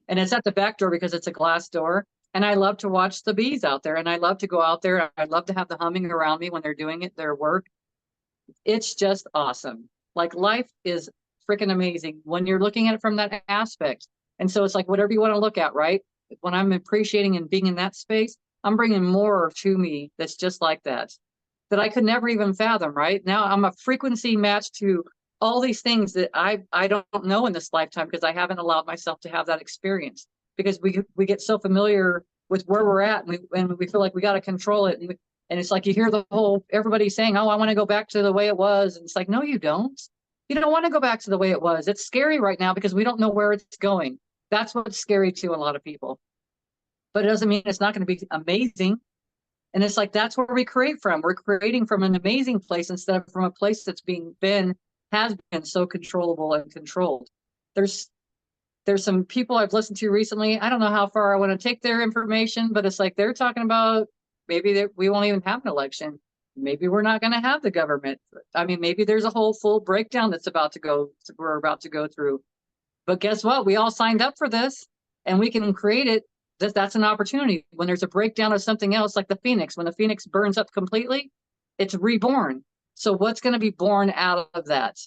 And it's at the back door because it's a glass door. And I love to watch the bees out there. And I love to go out there. I love to have the humming around me when they're doing their work. It's just awesome. Like, life is freaking amazing when you're looking at it from that aspect. And so it's like, whatever you want to look at, right? When I'm appreciating and being in that space, I'm bringing more to me that's just like that I could never even fathom, right? Now I'm a frequency match to all these things that I don't know in this lifetime, because I haven't allowed myself to have that experience, because we get so familiar with where we're at, and we feel like we got to control it. And it's like, you hear everybody saying, oh, I want to go back to the way it was. And it's like, no, you don't. You don't want to go back to the way it was. It's scary right now because we don't know where it's going. That's what's scary to a lot of people. But it doesn't mean it's not going to be amazing. And it's like, that's where we create from. We're creating from an amazing place instead of from a place that's has been so controllable and controlled. There's some people I've listened to recently. I don't know how far I want to take their information, but it's like they're talking about maybe we won't even have an election. Maybe we're not going to have the government. I mean, maybe there's a whole full breakdown we're about to go through. But guess what? We all signed up for this, and we can create it. That's an opportunity. When there's a breakdown of something else, like the phoenix, when the phoenix burns up completely, it's reborn. So what's going to be born out of that?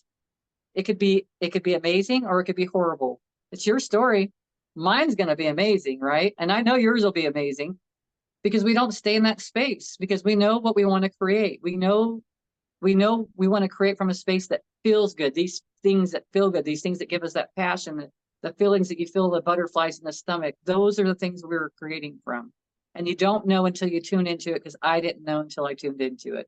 It could be amazing, or it could be horrible. It's your story. Mine's going to be amazing, right? And I know yours will be amazing, because we don't stay in that space, because we know what we want to create. We know we want to create from a space that feels good. These things that feel good, these things that give us that passion, the feelings that you feel, the butterflies in the stomach, those are the things we're creating from. And you don't know until you tune into it, because I didn't know until I tuned into it.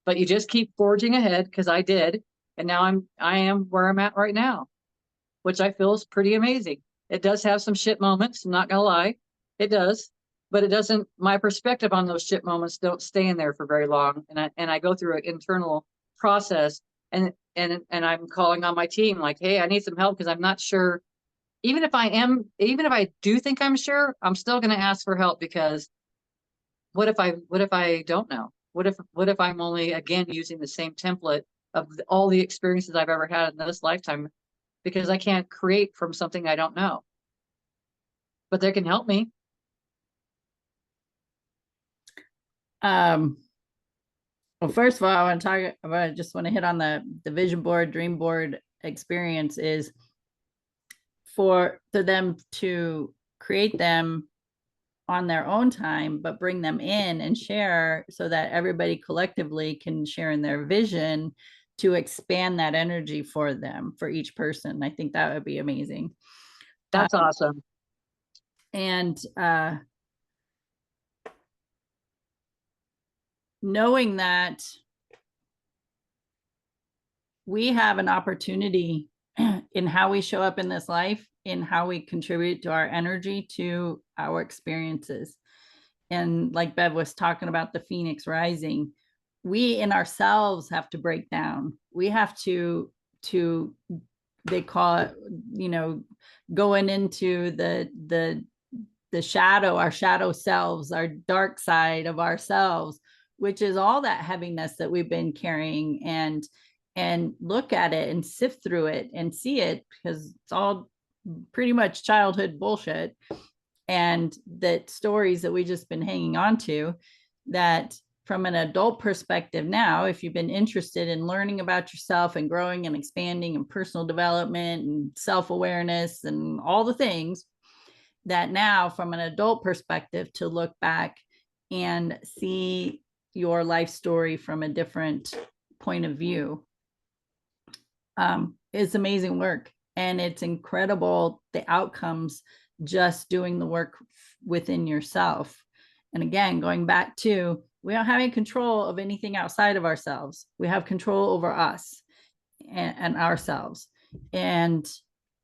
But you just keep forging ahead, because I did. And now I am where I'm at right now, which I feel is pretty amazing. It does have some shit moments, I'm not gonna lie. It does. But it doesn't, my perspective on those shit moments don't stay in there for very long. And I go through an internal process, and I'm calling on my team like, hey, I need some help, because I'm not sure. Even if I do think I'm sure, I'm still going to ask for help, because what if I don't know? What if I'm only, again, using the same template of all the experiences I've ever had in this lifetime, because I can't create from something I don't know. But they can help me. Well, first of all, I just want to hit on the vision board, dream board experience is for them to create them on their own time, but bring them in and share so that everybody collectively can share in their vision to expand that energy for them, for each person. I think that would be amazing. That's awesome. And knowing that we have an opportunity in how we show up in this life, in how we contribute to our energy, to our experiences. And like Bev was talking about the Phoenix rising, we in ourselves have to break down. We have to they call it, you know, going into the shadow, our shadow selves, our dark side of ourselves, which is all that heaviness that we've been carrying, and look at it and sift through it and see it, because it's all pretty much childhood bullshit, and that stories that we just been hanging on to, that from an adult perspective now, if you've been interested in learning about yourself and growing and expanding and personal development and self-awareness and all the things, that now from an adult perspective to look back and see your life story from a different point of view is amazing work. And it's incredible the outcomes just doing the work within yourself. And again, going back to, we don't have any control of anything outside of ourselves. We have control over us and ourselves. And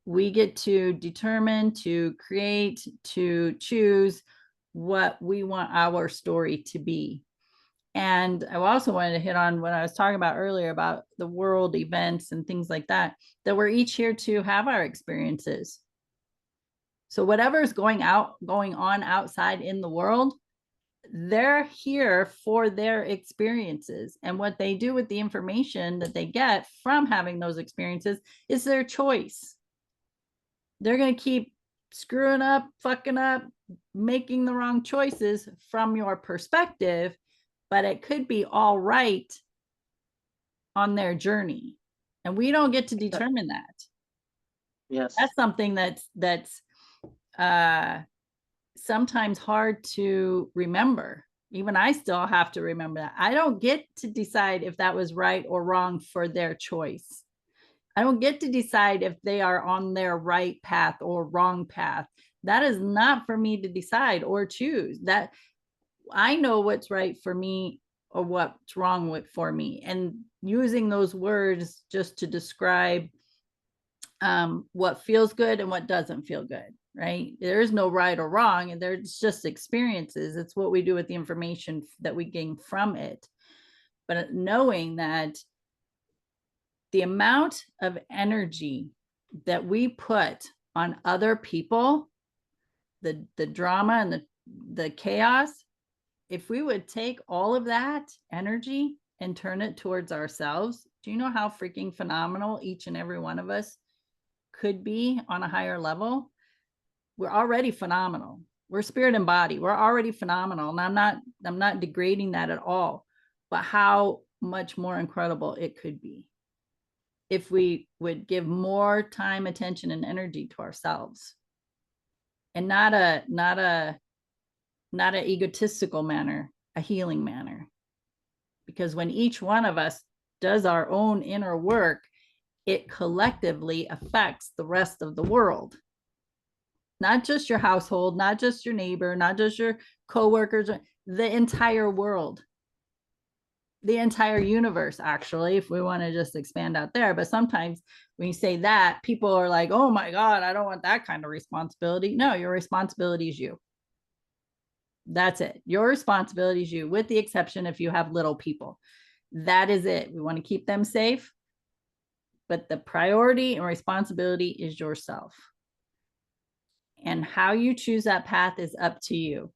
we get to determine, to create, to choose what we want our story to be. And I also wanted to hit on what I was talking about earlier about the world events and things like that, that we're each here to have our experiences. So whatever is going on outside in the world, they're here for their experiences. And what they do with the information that they get from having those experiences is their choice. They're going to keep screwing up, fucking up, making the wrong choices from your perspective, but it could be all right on their journey. And we don't get to determine that. Yes. That's something that's sometimes hard to remember. Even I still have to remember that. I don't get to decide if that was right or wrong for their choice. I don't get to decide if they are on their right path or wrong path. That is not for me to decide or choose. That I know what's right for me or what's wrong with for me. And using those words just to describe what feels good and what doesn't feel good, right? There is no right or wrong, and there's just experiences. It's what we do with the information that we gain from it. But knowing that the amount of energy that we put on other people, the drama and the chaos, if we would take all of that energy and turn it towards ourselves, do you know how freaking phenomenal each and every one of us could be on a higher level? We're already phenomenal. We're spirit and body. We're already phenomenal. And I'm not degrading that at all, but how much more incredible it could be if we would give more time, attention, and energy to ourselves, and not an egotistical manner, a healing manner. Because when each one of us does our own inner work, it collectively affects the rest of the world. Not just your household, not just your neighbor, not just your coworkers, the entire world, the entire universe, actually, if we want to just expand out there. But sometimes when you say that, people are like, oh my God, I don't want that kind of responsibility. No, your responsibility is you. That's it. Your responsibility is you, with the exception if you have little people. That is it. We want to keep them safe, but the priority and responsibility is yourself. And how you choose that path is up to you.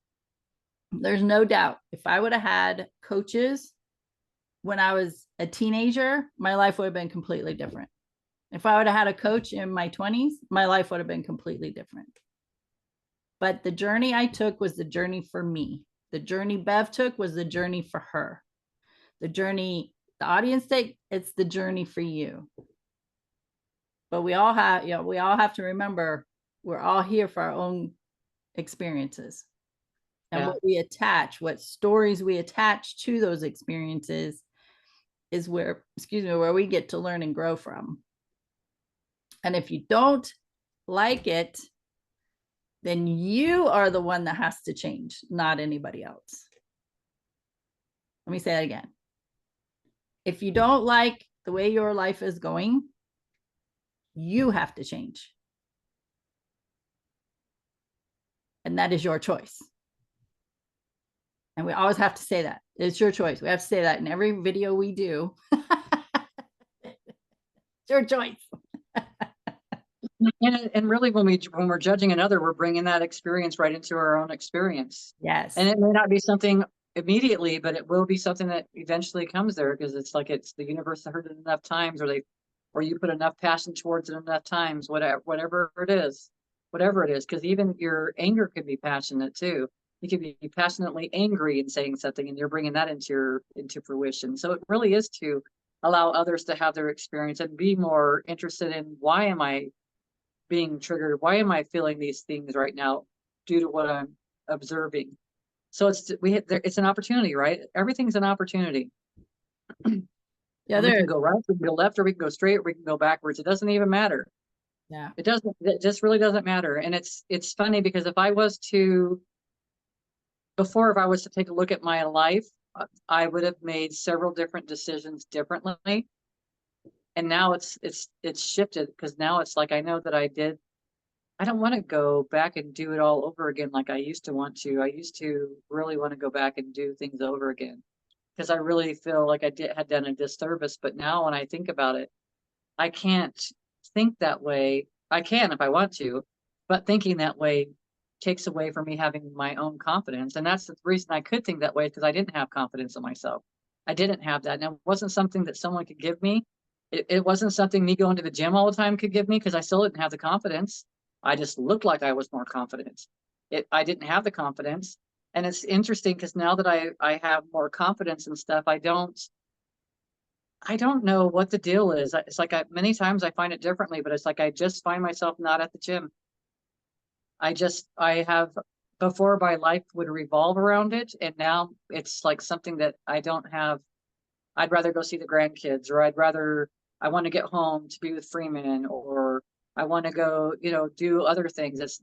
There's no doubt. If I would have had coaches when I was a teenager, my life would have been completely different. If I would have had a coach in my 20s, my life would have been completely different. But the journey I took was the journey for me. The journey Bev took was the journey for her. The journey the audience take, it's the journey for you. But we all have to remember, we're all here for our own experiences. And what we attach, what stories we attach to those experiences is where, where we get to learn and grow from. And if you don't like it, then you are the one that has to change, not anybody else. Let me say that again. If you don't like the way your life is going, you have to change. And that is your choice. And we always have to say that. It's your choice. We have to say that in every video we do. It's your choice. And really, when we're judging another, we're bringing that experience right into our own experience. Yes. And it may not be something immediately, but it will be something that eventually comes there, because it's like it's the universe heard it enough times, or you put enough passion towards it enough times, whatever it is, because even your anger can be passionate too. You can be passionately angry in saying something, and you're bringing that into fruition. So it really is to allow others to have their experience and be more interested in, why am I being triggered? Why am I feeling these things right now due to what I'm observing? So it's an opportunity, right? Everything's an opportunity. Yeah, we can go right, we can go left, or we can go straight, or we can go backwards. It doesn't even matter. Yeah. It just really doesn't matter. And it's funny, because if I was to take a look at my life, I would have made several different decisions differently. And now it's shifted, because now it's like, I know that I don't want to go back and do it all over again like I used to want to. I used to really want to go back and do things over again, because I really feel like I had done a disservice. But now when I think about it, I can't think that way. I can if I want to, but thinking that way takes away from me having my own confidence. And that's the reason I could think that way, because I didn't have confidence in myself. I didn't have that. And it wasn't something that someone could give me. It wasn't something me going to the gym all the time could give me, because I still didn't have the confidence. I just looked like I was more confident. I didn't have the confidence. And it's interesting, because now that I have more confidence and stuff, I don't know what the deal is. It's like many times I find it differently, but it's like I just find myself not at the gym. I have, before, my life would revolve around it, and now it's like something that I don't have. I'd rather go see the grandkids, or I want to get home to be with Freeman, or I want to go, do other things. It's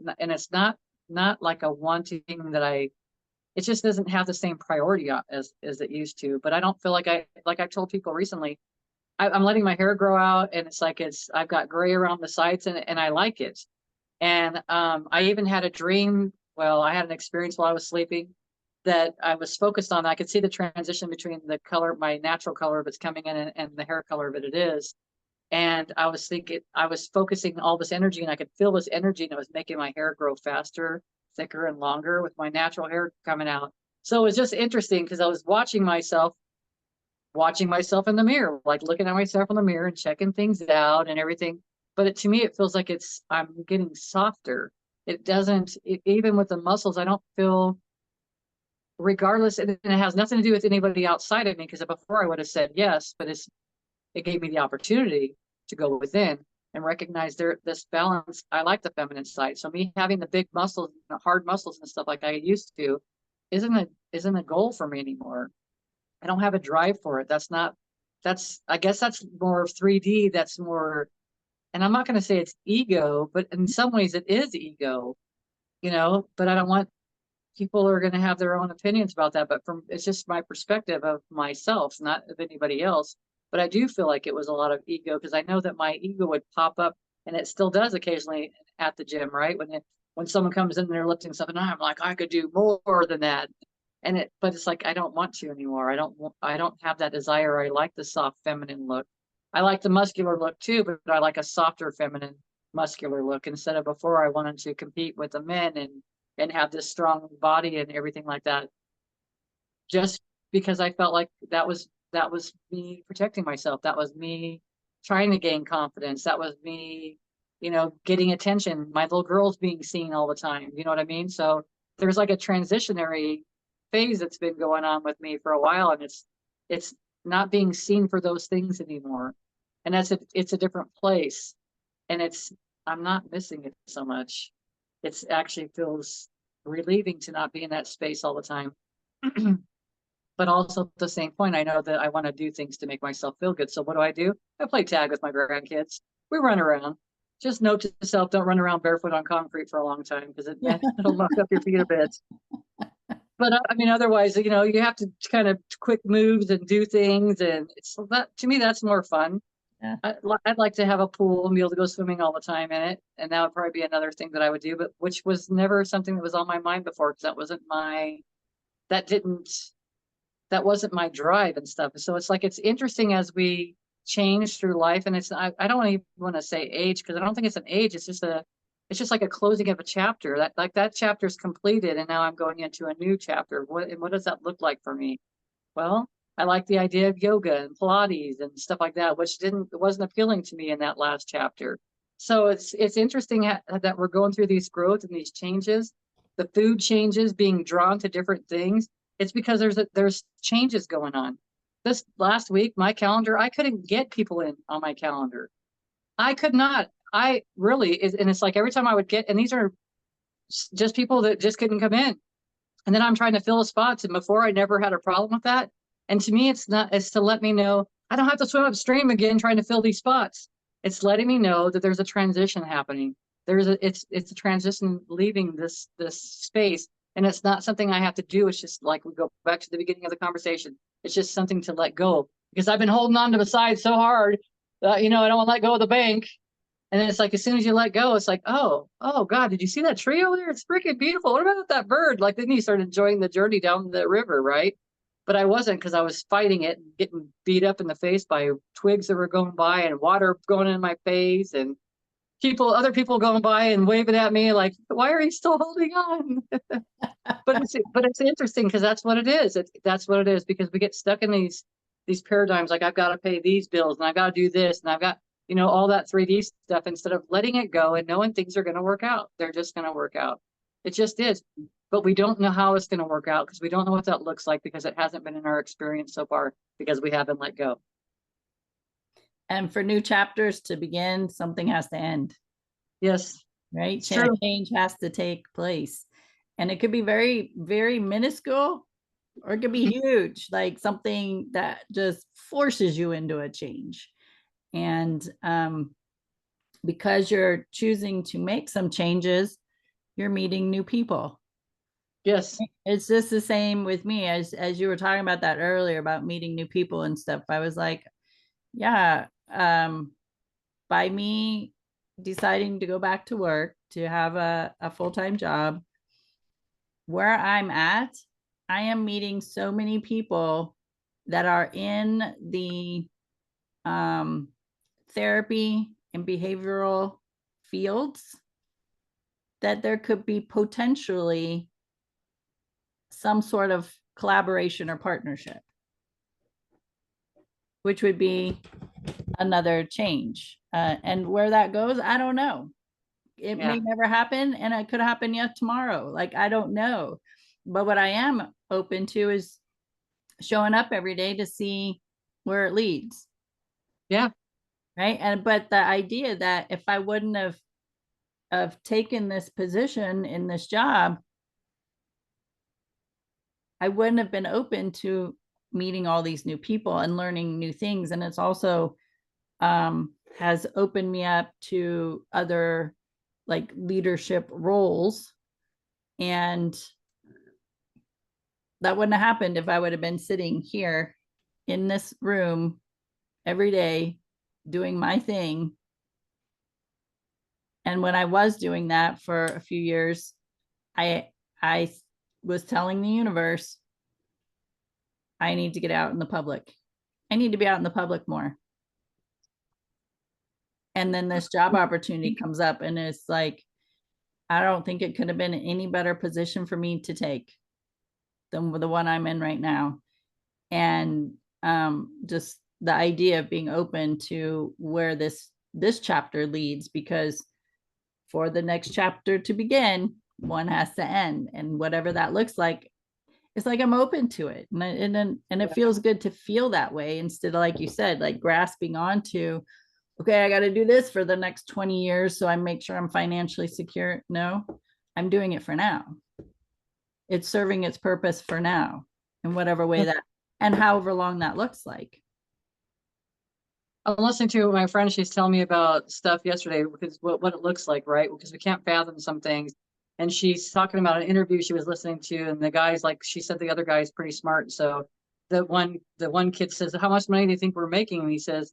not like a wanting that it just doesn't have the same priority as it used to. But I don't feel like I told people recently, I'm letting my hair grow out, and it's like I've got gray around the sides, and I like it. And I even had a dream. Well, I had an experience while I was sleeping that I was focused on. I could see the transition between the color, my natural color of it's coming in, and the hair color of it is. And I was thinking, I was focusing all this energy, and I could feel this energy, and it was making my hair grow faster, thicker, and longer with my natural hair coming out. So it was just interesting, because I was watching myself in the mirror, like looking at myself in the mirror and checking things out and everything. But to me, it feels like I'm getting softer. It doesn't, even with the muscles, I don't feel, regardless, and it has nothing to do with anybody outside of me, because before I would have said yes, but it gave me the opportunity to go within and recognize this balance. I like the feminine side. So me having the big muscles, the hard muscles and stuff like I used to, isn't a goal for me anymore. I don't have a drive for it. I guess that's more 3D. That's more, and I'm not going to say it's ego, but in some ways it is ego, but I don't want, people are going to have their own opinions about that. But it's just my perspective of myself, not of anybody else. But I do feel like it was a lot of ego, because I know that my ego would pop up, and it still does occasionally at the gym, right? When someone comes in and they're lifting something, I'm like, I could do more than that. But it's like, I don't want to anymore. I don't have that desire. I like the soft feminine look. I like the muscular look too, but I like a softer feminine muscular look, instead of before I wanted to compete with the men and have this strong body and everything like that. Just because I felt like that was me protecting myself. That was me trying to gain confidence. That was me, getting attention. My little girl's being seen all the time. You know what I mean? So there's like a transitionary phase that's been going on with me for a while, and it's not being seen for those things anymore. And it's a different place, and I'm not missing it so much. It's actually feels relieving to not be in that space all the time. But also at the same point, I know that I want to do things to make myself feel good. So what do? I play tag with my grandkids. We run around. Just note to yourself, don't run around barefoot on concrete for a long time because Yeah. it'll muck up your feet a bit. But I mean, otherwise, you have to kind of quick moves and do things, and it's that to me that's more fun. Yeah. I'd like to have a pool and be able to go swimming all the time in it, and that would probably be another thing that I would do, but which was never something that was on my mind before because that didn't that wasn't my drive and stuff. So it's like it's interesting as we change through life, and I don't even want to say age because I don't think it's an age. It's just like a closing of a chapter. That chapter is completed, and now I'm going into a new chapter. What does that look like for me? Well, I like the idea of yoga and Pilates and stuff like that, which it wasn't appealing to me in that last chapter. So it's interesting that we're going through these growth and these changes, the food changes, being drawn to different things. It's because there's changes going on. This last week, my calendar, I couldn't get people in on my calendar. I could not. I really, and it's like every time I would get, and these are just people that just couldn't come in. And then I'm trying to fill spots. And before I never had a problem with that. And to me, it's to let me know I don't have to swim upstream again trying to fill these spots. It's letting me know that there's a transition happening. It's a transition leaving this space. And it's not something I have to do. It's just like we go back to the beginning of the conversation. It's just something to let go because I've been holding on to the side so hard that, I don't want to let go of the bank. And then it's like, as soon as you let go, it's like, oh God, did you see that tree over there? It's freaking beautiful. What about that bird? Like, then you start enjoying the journey down the river, right? But I wasn't because I was fighting it and getting beat up in the face by twigs that were going by and water going in my face and other people going by and waving at me like, why are you still holding on? But it's interesting because that's what it is. That's what it is because we get stuck in these paradigms. Like I've got to pay these bills and I've got to do this and I've got, all that 3D stuff instead of letting it go and knowing things are going to work out. They're just going to work out. It just is. But we don't know how it's going to work out because we don't know what that looks like because it hasn't been in our experience so far because we haven't let go. And for new chapters to begin, something has to end. Yes. Right? Change has to take place. And it could be very, very minuscule, or it could be huge, like something that just forces you into a change. And because you're choosing to make some changes, you're meeting new people. Yes. It's just the same with me as you were talking about that earlier about meeting new people and stuff. I was like, yeah, by me deciding to go back to work, to have a full-time job, where I'm at, I am meeting so many people that are in the therapy and behavioral fields that there could be potentially some sort of collaboration or partnership, which would be another change. And where that goes, I don't know. It may never happen, and it could happen yet tomorrow. Like, I don't know. But what I am open to is showing up every day to see where it leads. Yeah. Right. But the idea that if I wouldn't have taken this position in this job, I wouldn't have been open to meeting all these new people and learning new things. And it's also has opened me up to other like leadership roles. And that wouldn't have happened if I would have been sitting here in this room every day doing my thing. And when I was doing that for a few years, I was telling the universe, I need to get out in the public. I need to be out in the public more. And then this job opportunity comes up, and it's like, I don't think it could have been any better position for me to take than the one I'm in right now. And just the idea of being open to where this chapter leads, because for the next chapter to begin, one has to end, and whatever that looks like, it's like I'm open to it, and it feels good to feel that way instead of, like you said, like grasping onto, okay, I got to do this for the next 20 years so I make sure I'm financially secure. No, I'm doing it for now. it's serving its purpose for now in whatever way that, and however long that looks like. I'm listening to my friend. She's telling me about stuff yesterday because what it looks like, right? Because we can't fathom some things. And she's talking about an interview she was listening to, and the guy's like, she said the other guy's pretty smart. So the one kid says, "How much money do you think we're making?" And he says,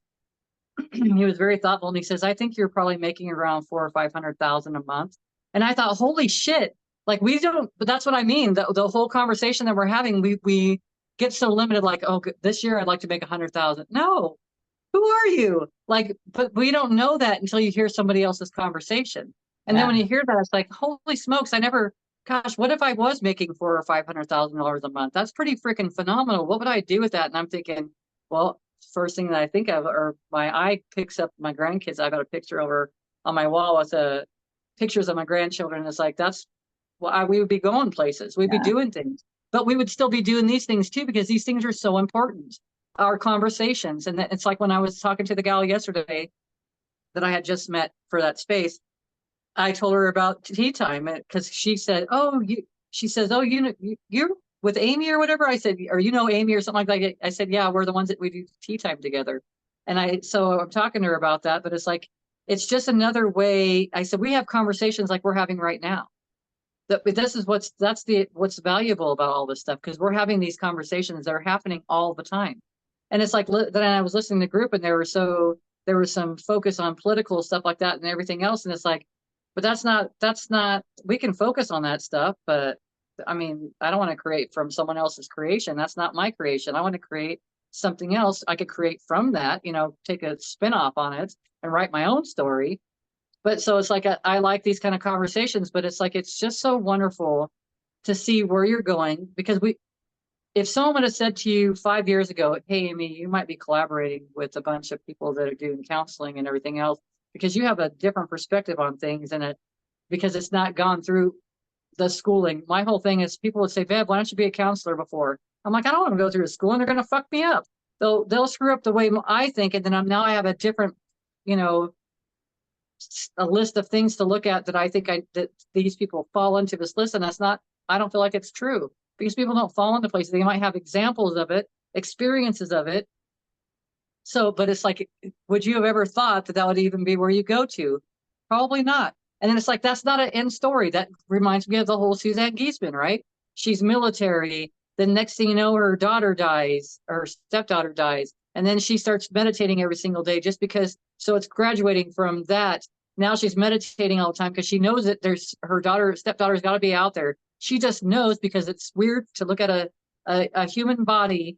he was very thoughtful, and he says, "I think you're probably making around 400,000 or 500,000 a month." And I thought, holy shit! Like we don't, but that's what I mean. The whole conversation that we're having, we get so limited. Like, oh, this year I'd like to make 100,000. No, who are you? Like, but we don't know that until you hear somebody else's conversation. And then when you hear that, it's like, holy smokes, gosh, what if I was making $400,000 or $500,000 a month? That's pretty freaking phenomenal. What would I do with that? And I'm thinking, well, first thing that I think of, or my eye picks up my grandkids. I've got a picture over on my wall with pictures of my grandchildren. It's like, we would be going places. We'd be doing things, but we would still be doing these things too, because these things are so important. Our conversations. And it's like when I was talking to the gal yesterday that I had just met for that space, I told her about tea time because she said, she says, "Oh, you're with Amy or whatever." I said, "Or Amy or something like that." I said, "Yeah, we're the ones that we do tea time together." And so I'm talking to her about that, but it's like, it's just another way. I said, we have conversations like we're having right now. This is what's valuable about all this stuff, because we're having these conversations that are happening all the time. And it's like, then I was listening to the group, and there was some focus on political stuff like that and everything else. And it's like, but that's not, we can focus on that stuff. But I mean, I don't want to create from someone else's creation. That's not my creation. I want to create something else. I could create from that, take a spin off on it and write my own story. But so it's like, I like these kind of conversations, but it's like, it's just so wonderful to see where you're going, because if someone would have said to you 5 years ago, "Hey, Amy, you might be collaborating with a bunch of people that are doing counseling and everything else because you have a different perspective on things, and because it's not gone through the schooling." My whole thing is, people would say, "Bev, why don't you be a counselor before?" I'm like, I don't want to go through the school, and they're going to fuck me up. They'll screw up the way I think, and then now I have a different, a list of things to look at that I think that these people fall into this list, and I don't feel like it's true. Because people don't fall into places. They might have examples of it, experiences of it. So, but it's like, would you have ever thought that would even be where you go to? Probably not. And then it's like, that's not an end story. That reminds me of the whole Suzanne Giesemann, right? She's military. Then next thing you know, her daughter dies, or stepdaughter dies. And then she starts meditating every single day just because, so it's graduating from that. Now she's meditating all the time because she knows that her stepdaughter's got to be out there. She just knows, because it's weird to look at a human body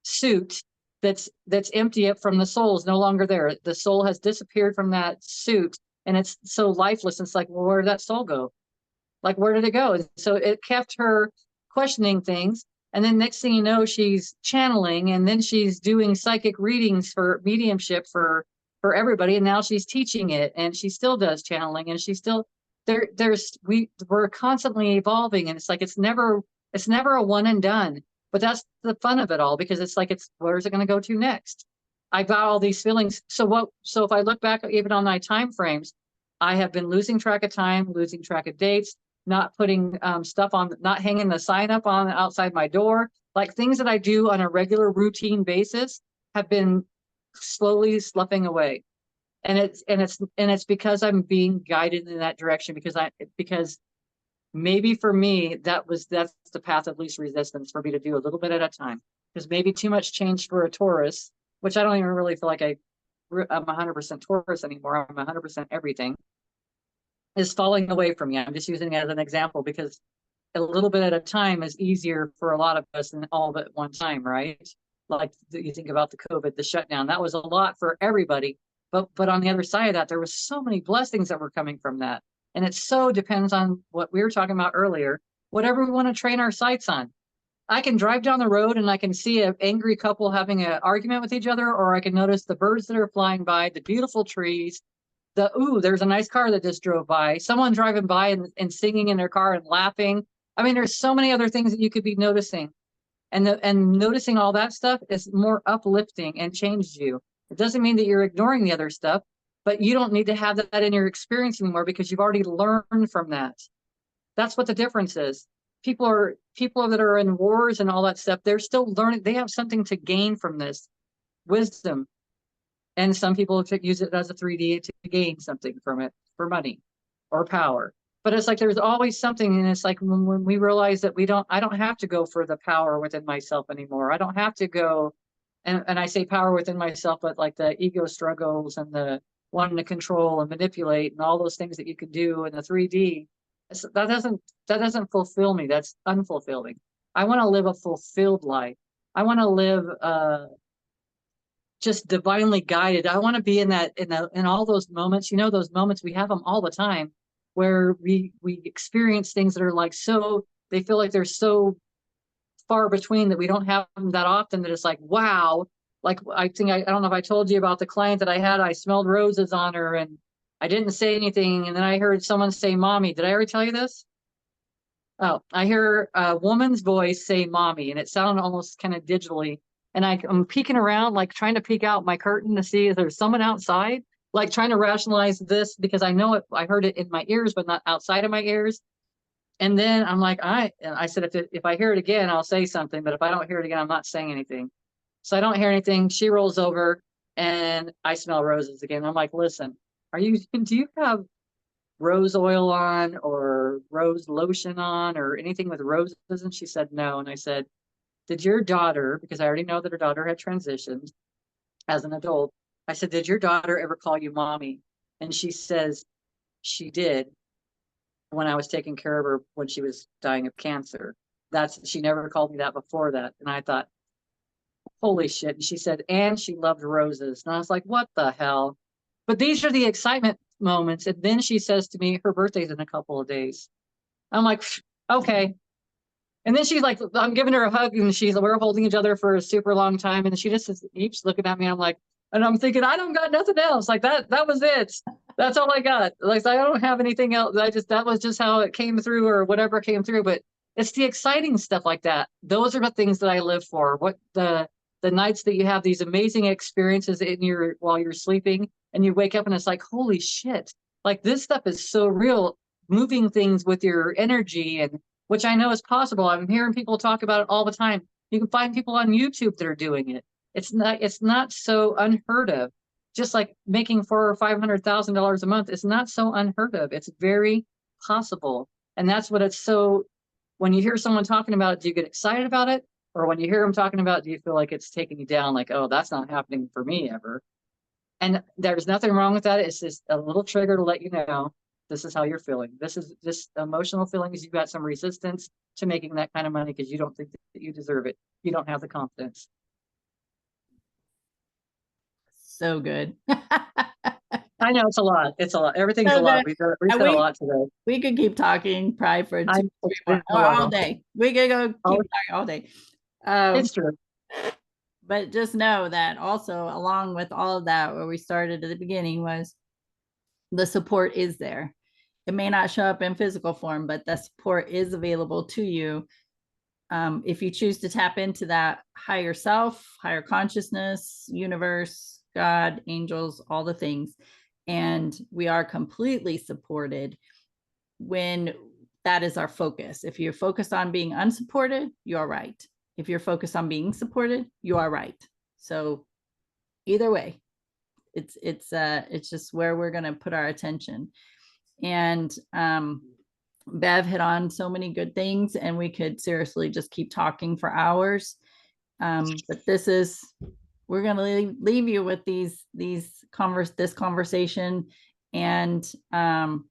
suit that's empty from the soul is no longer there. The soul has disappeared from that suit, and it's so lifeless. It's like, well, where did that soul go? Like, where did it go? And so it kept her questioning things. And then next thing you know, she's channeling, and then she's doing psychic readings for mediumship for everybody. And now she's teaching it, and she still does channeling, and she's still we're constantly evolving, and it's like, it's never a one and done. But that's the fun of it all, because it's like, where's it going to go to next? I got all these feelings. So if I look back even on my time frames, I have been losing track of time, losing track of dates, not putting stuff on, not hanging the sign up on outside my door. Like, things that I do on a regular routine basis have been slowly slipping away. And it's because I'm being guided in that direction, because maybe for me, that's the path of least resistance for me to do a little bit at a time. Because maybe too much change for a Taurus, which I don't even really feel like I'm 100% Taurus anymore. I'm 100% everything, is falling away from me. I'm just using it as an example, because a little bit at a time is easier for a lot of us than all at one time, right? Like, you think about the COVID, the shutdown, that was a lot for everybody. But on the other side of that, there was so many blessings that were coming from that. And it so depends on what we were talking about earlier, whatever we want to train our sights on. I can drive down the road and I can see an angry couple having an argument with each other, or I can notice the birds that are flying by, the beautiful trees, there's a nice car that just drove by, someone driving by and singing in their car and laughing. I mean, there's so many other things that you could be noticing. And noticing all that stuff is more uplifting and changes you. It doesn't mean that you're ignoring the other stuff, but you don't need to have that in your experience anymore, because you've already learned from that. That's what the difference is. people that are in wars and all that stuff, they're still learning. They have something to gain from this wisdom. And some people use it as a 3D to gain something from it for money or power. But it's like there's always something, and it's like when we realize that I don't have to go for the power within myself anymore. I don't have to go, and I say power within myself, but like the ego struggles and the wanting to control and manipulate and all those things that you can do in the 3D. That doesn't fulfill me. That's unfulfilling. I want to live a fulfilled life. I want to live just divinely guided. I want to be in that in all those moments. You know, those moments, we have them all the time, where we experience things that are like, so they feel like they're so far between that we don't have them that often, that it's like, wow. Like I don't know if I told you about the client that I had. I smelled roses on her and I didn't say anything, and then I heard someone say mommy. Did I ever tell you this? Oh, I hear a woman's voice say mommy, and it sounded almost kind of digitally. And I'm peeking around, like trying to peek out my curtain to see if there's someone outside, like trying to rationalize this, because I know it, I heard it in my ears, but not outside of my ears. And then I'm like, I said, if I hear it again, I'll say something. But if I don't hear it again, I'm not saying anything. So I don't hear anything. She rolls over and I smell roses again. I'm like, listen, do you have rose oil on or rose lotion on or anything with roses? And she said, no. And I said, did your daughter, because I already know that her daughter had transitioned as an adult. I said, did your daughter ever call you mommy? And she says, she did, when I was taking care of her when she was dying of cancer. She never called me that before that. And I thought, holy shit. And she said, and she loved roses. And I was like, what the hell? But these are the excitement moments. And then she says to me, her birthday's in a couple of days. I'm like, okay. And then she's like, I'm giving her a hug, and we're holding each other for a super long time. And she just keeps looking at me. I'm like, and I'm thinking, I don't got nothing else. Like that was it. That's all I got. Like, I don't have anything else. That was just how it came through, or whatever came through. But it's the exciting stuff like that. Those are the things that I live for. What the nights that you have these amazing experiences while you're sleeping, and you wake up and it's like, holy shit. Like, this stuff is so real, moving things with your energy, and which I know is possible. I'm hearing people talk about it all the time. You can find people on YouTube that are doing it. It's not so unheard of. Just like making $400,000 or $500,000 a month is not so unheard of. It's very possible. And that's what it's so, when you hear someone talking about it, do you get excited about it? Or when you hear them talking about it, do you feel like it's taking you down? Like, oh, that's not happening for me ever. And there's nothing wrong with that. It's just a little trigger to let you know this is how you're feeling. This is just emotional feelings. You've got some resistance to making that kind of money because you don't think that you deserve it. You don't have the confidence. So good. I know it's a lot. It's a lot. Everything's So a lot. good. We've said a lot today. We could keep talking probably for I, 2, 3 months, or all day. We could go keep talking all day. It's true. But just know that also, along with all of that, where we started at the beginning, was the support is there. It may not show up in physical form, but the support is available to you. If you choose to tap into that higher self, higher consciousness, universe, God, angels, all the things. And we are completely supported when that is our focus. If you're focused on being unsupported, you're right. If you're focused on being supported, you are right. So either way, it's just where we're going to put our attention. And Bev hit on so many good things, and we could seriously just keep talking for hours. But we're going to leave you with this conversation. And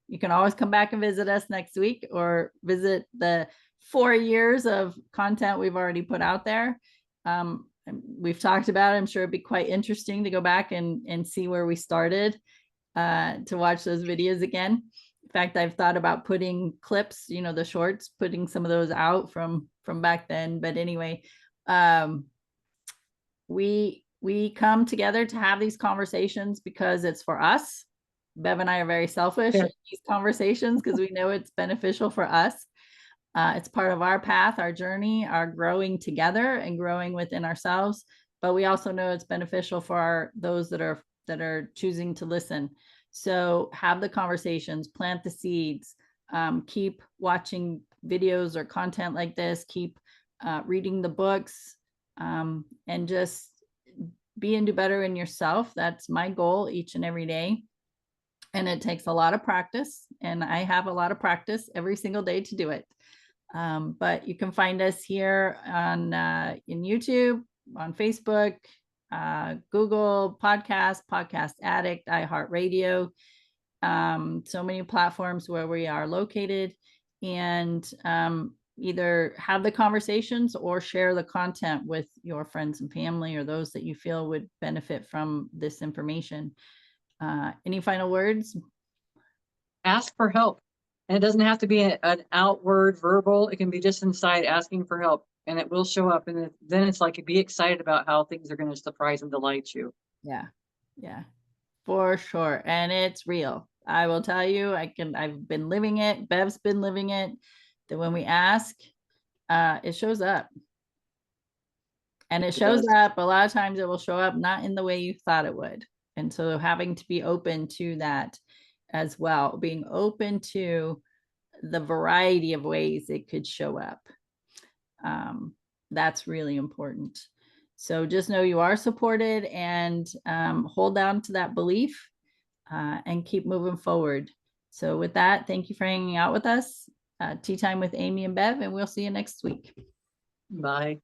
you can always come back and visit us next week, or visit the 4 years of content we've already put out there. We've talked about it. I'm sure it'd be quite interesting to go back and see where we started, to watch those videos again. In fact, I've thought about putting clips, the shorts, putting some of those out from back then. But anyway, we come together to have these conversations because it's for us. Bev and I are very selfish in these conversations because we know it's beneficial for us. It's part of our path, our journey, our growing together and growing within ourselves. But we also know it's beneficial for those that are choosing to listen. So have the conversations, plant the seeds, keep watching videos or content like this, keep reading the books, and just be and do better in yourself. That's my goal each and every day. And it takes a lot of practice, and I have a lot of practice every single day to do it. But you can find us here on in YouTube, on Facebook, Google Podcast, Podcast Addict, iHeartRadio, so many platforms where we are located, and either have the conversations or share the content with your friends and family or those that you feel would benefit from this information. Any final words? Ask for help. And it doesn't have to be an outward verbal. It can be just inside asking for help, and it will show up. And then it's like, be excited about how things are going to surprise and delight you. Yeah. Yeah, for sure. And it's real. I will tell you, I've been living it. Bev's been living it, that when we ask, it shows up. And it shows up a lot of times. It will show up not in the way you thought it would. And so having to be open to that as well, being open to the variety of ways it could show up. That's really important. So just know you are supported, and hold on to that belief, and keep moving forward. So with that, thank you for hanging out with us. Tea Time with Amy and Bev, and we'll see you next week. Bye.